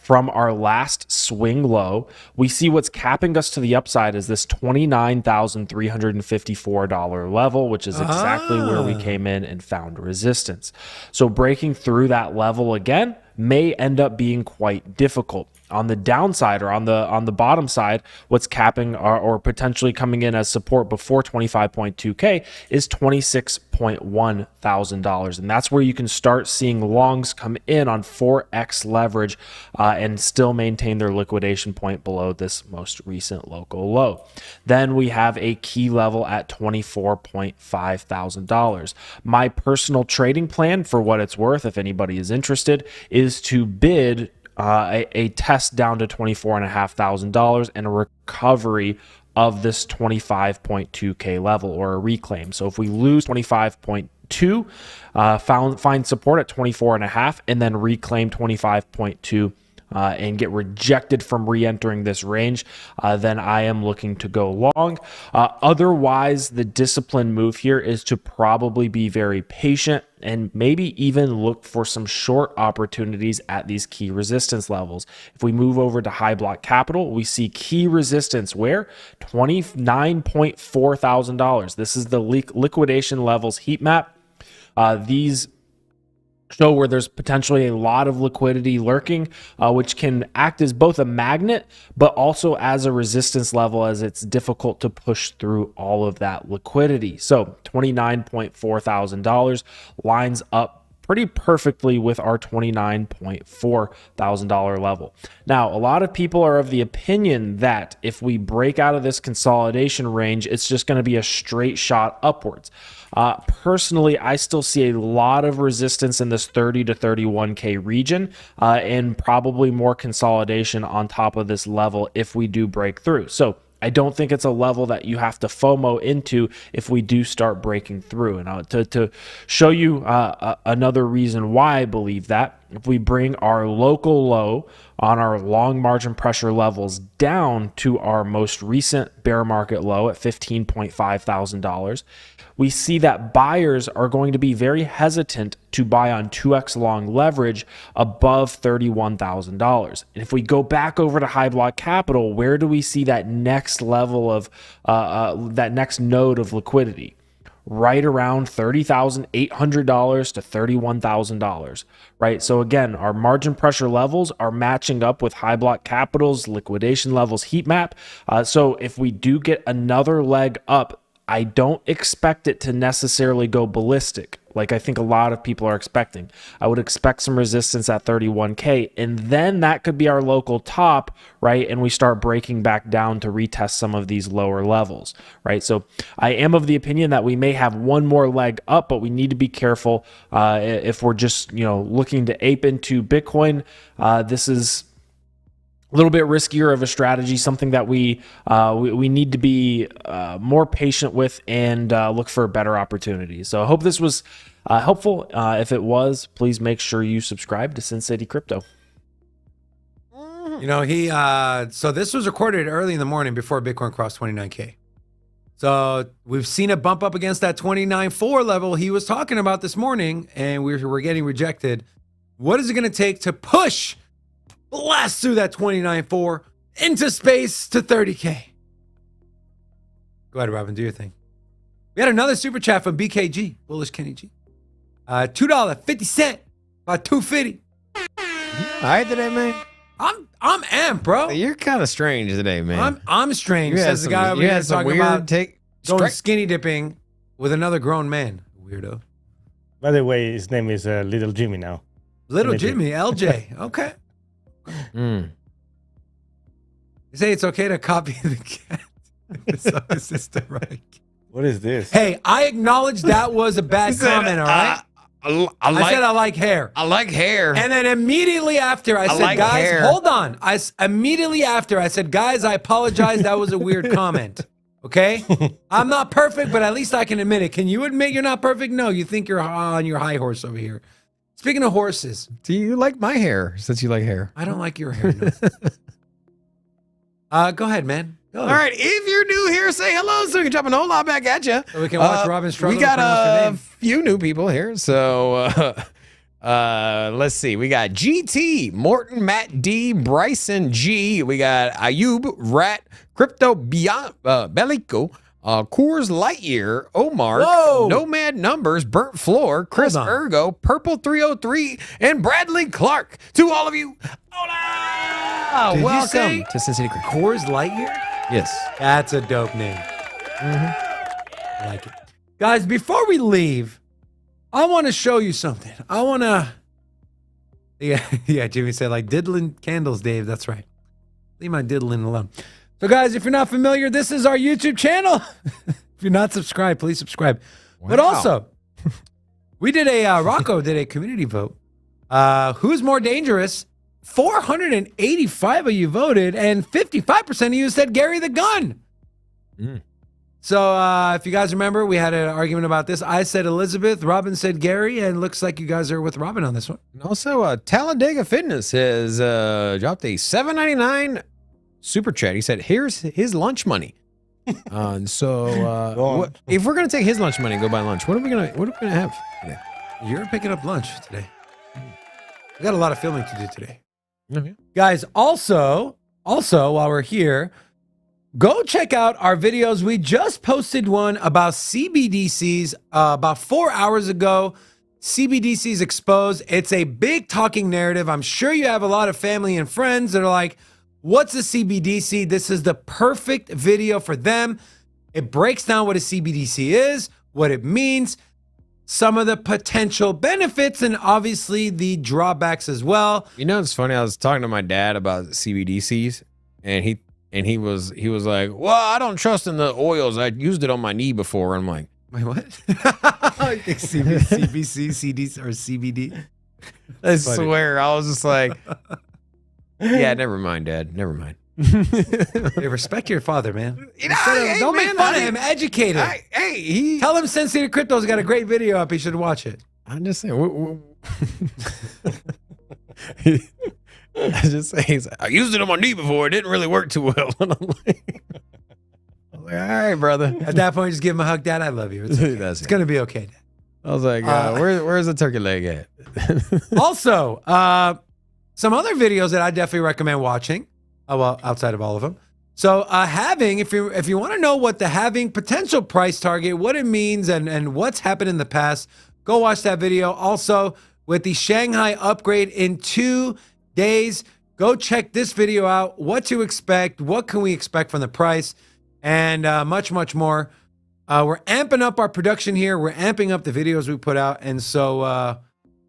from our last swing low, we see what's capping us to the upside is this $29,354 level, which is exactly where we came in and found resistance. So breaking through that level again may end up being quite difficult. On the downside or on the bottom side, what's capping or potentially coming in as support before 25.2K is $26,100. And that's where you can start seeing longs come in on 4x leverage and still maintain their liquidation point below this most recent local low. Then we have a key level at $24,500. My personal trading plan, for what it's worth, if anybody is interested, is to bid a test down to $24,500 and a recovery of this 25.2K level or a reclaim. So if we lose 25.2, find support at 24.5 and then reclaim 25.2 and get rejected from re-entering this range, then I am looking to go long. Otherwise, the disciplined move here is to probably be very patient and maybe even look for some short opportunities at these key resistance levels. If we move over to high block capital, we see key resistance where $29,400. This is the liquidation levels heat map. These show where there's potentially a lot of liquidity lurking, which can act as both a magnet, but also as a resistance level, as it's difficult to push through all of that liquidity. So $29.4 thousand lines up pretty perfectly with our $29.4 thousand level. Now, a lot of people are of the opinion that if we break out of this consolidation range, it's just going to be a straight shot upwards. Personally, I still see a lot of resistance in this 30 to 31K region, and probably more consolidation on top of this level if we do break through. So I don't think it's a level that you have to FOMO into if we do start breaking through. And to show you another reason why I believe that, if we bring our local low on our long margin pressure levels down to our most recent bear market low at $15.5 thousand, we see that buyers are going to be very hesitant to buy on 2x long leverage above $31,000. And if we go back over to high block capital, where do we see that next level of that next node of liquidity? Right around $30,800 to $31,000, right? So again, our margin pressure levels are matching up with high block capital's liquidation levels heat map. So if we do get another leg up, I don't expect it to necessarily go ballistic like I think a lot of people are expecting. I would expect some resistance at 31K, and then that could be our local top, right? And we start breaking back down to retest some of these lower levels, right? So I am of the opinion that we may have one more leg up, but we need to be careful if we're just, looking to ape into Bitcoin. This is a little bit riskier of a strategy, something that we need to be more patient with and look for better opportunities. So I hope this was helpful. If it was, please make sure you subscribe to Sin City Crypto. So this was recorded early in the morning before Bitcoin crossed 29K. So we've seen it bump up against that 29.4 level he was talking about this morning, and we're getting rejected. What is it going to take to blast through that 29.4 into space to 30K? Go ahead, Robin, do your thing. We had another super chat from BKG, Bullish Kenny G. $2.50, about $2.50. All right today, man. I'm amped, bro. You're kind of strange today, man. I'm strange. Says the guy over here talking about going strike. skinny dipping with another grown man. Weirdo. By the way, his name is Little Jimmy now. Little Jimmy, LJ. Okay. Mm. You say it's okay to copy the cat. So is this the right? What is this? Hey, I acknowledge that was a bad comment, all right? I said I like hair. I like hair. And then immediately after I said, like guys, hair. hold on. Immediately after I said, guys, I apologize. That was a weird comment. Okay? I'm not perfect, but at least I can admit it. Can you admit you're not perfect? No, you think you're on your high horse over here. Speaking of horses. Do you like my hair since you like hair? I don't like your hair. No. Go ahead, man. Go ahead. All right. If you're new here, say hello so we can jump a whole lot back at you. So we can watch Robin struggle. We got to pronounce her a name. few new people here. So let's see. We got GT, Morton, Matt D, Bryson G. We got Ayub, Rat, Crypto Bellico, Coors Lightyear, Omar, Whoa. Nomad Numbers, Burnt Floor, Chris Hold on. Ergo, Purple 303, and Bradley Clark. To all of you, hola! Did you Welcome say to Sin City Crypto. Coors Lightyear? Yes. That's a dope name. I like it. Guys, before we leave, I want to show you something. I want to... Yeah, Jimmy said, like, diddling candles, Dave. That's right. Leave my diddling alone. So, guys, if you're not familiar, this is our YouTube channel. If you're not subscribed, please subscribe. Wow. But also, we did Rocco did a community vote. Who's more dangerous? 485 of you voted, and 55% of you said Gary the Gun. Mm. So if you guys remember, we had an argument about this. I said Elizabeth, Robin said Gary, and looks like you guys are with Robin on this one. And also, Talladega Fitness has dropped a $7.99 super chat. He said, "Here's his lunch money." If we're gonna take his lunch money and go buy lunch, what are we gonna have today? You're picking up lunch today. We got a lot of filming to do today. Okay. Guys, also, while we're here, go check out our videos. We just posted one about CBDCs about 4 hours ago. CBDCs exposed. It's a big talking narrative. I'm sure you have a lot of family and friends that are like, what's a CBDC? This is the perfect video for them. It breaks down what a CBDC is, what it means, some of the potential benefits, and obviously the drawbacks as well. You know, it's funny. I was talking to my dad about CBDCs, and he was like, "Well, I don't trust in the oils. I used it on my knee before." And I'm like, Wait, what? CBC, CDs, or CBD? I swear, I was just like, "Yeah, never mind, Dad. Never mind." Hey, respect your father, man. Don't make fun of him. Educate him. Tell him Sin City Crypto's got a great video up. He should watch it. I'm just saying. I just say, he's like, I used it on my knee before. It didn't really work too well. And I'm like, all right, brother. At that point, just give him a hug. Dad, I love you. It's, okay. It's going to be okay, Dad. I was like, where's the turkey leg at? Also, some other videos that I definitely recommend watching. Well, outside of all of them. So halving, if you want to know what the halving potential price target, what it means and what's happened in the past, go watch that video. Also, with the Shanghai upgrade in 2 days, go check this video out. What to expect, what can we expect from the price, and much, much more. We're amping up our production here. We're amping up the videos we put out. And so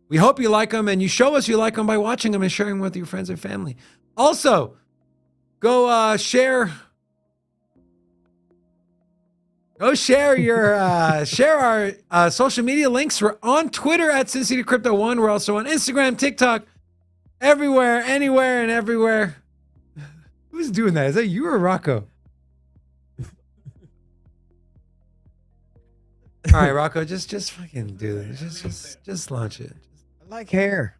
we hope you like them, and you show us you like them by watching them and sharing them with your friends and family. Also, go share your share our social media links. We're on Twitter at Sin City Crypto 1. We're also on Instagram, TikTok, everywhere, anywhere, and everywhere. Who's doing that? Is that you or Rocco? All right, Rocco, just fucking do this. Just launch it. I like hair.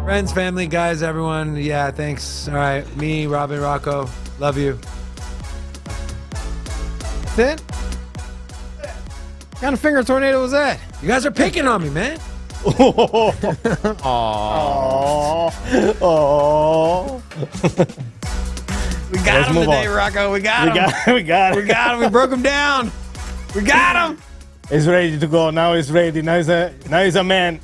Friends, family, guys, everyone. Yeah, thanks. All right, me, Robin, Rocco, love you. That's it? What kind of finger tornado was that? You guys are picking on me, man. Oh. We got him today, Rocco. We got him. We got it. We got him. We broke him down. We got him. It's ready to go. Now it's ready. Now he's a man.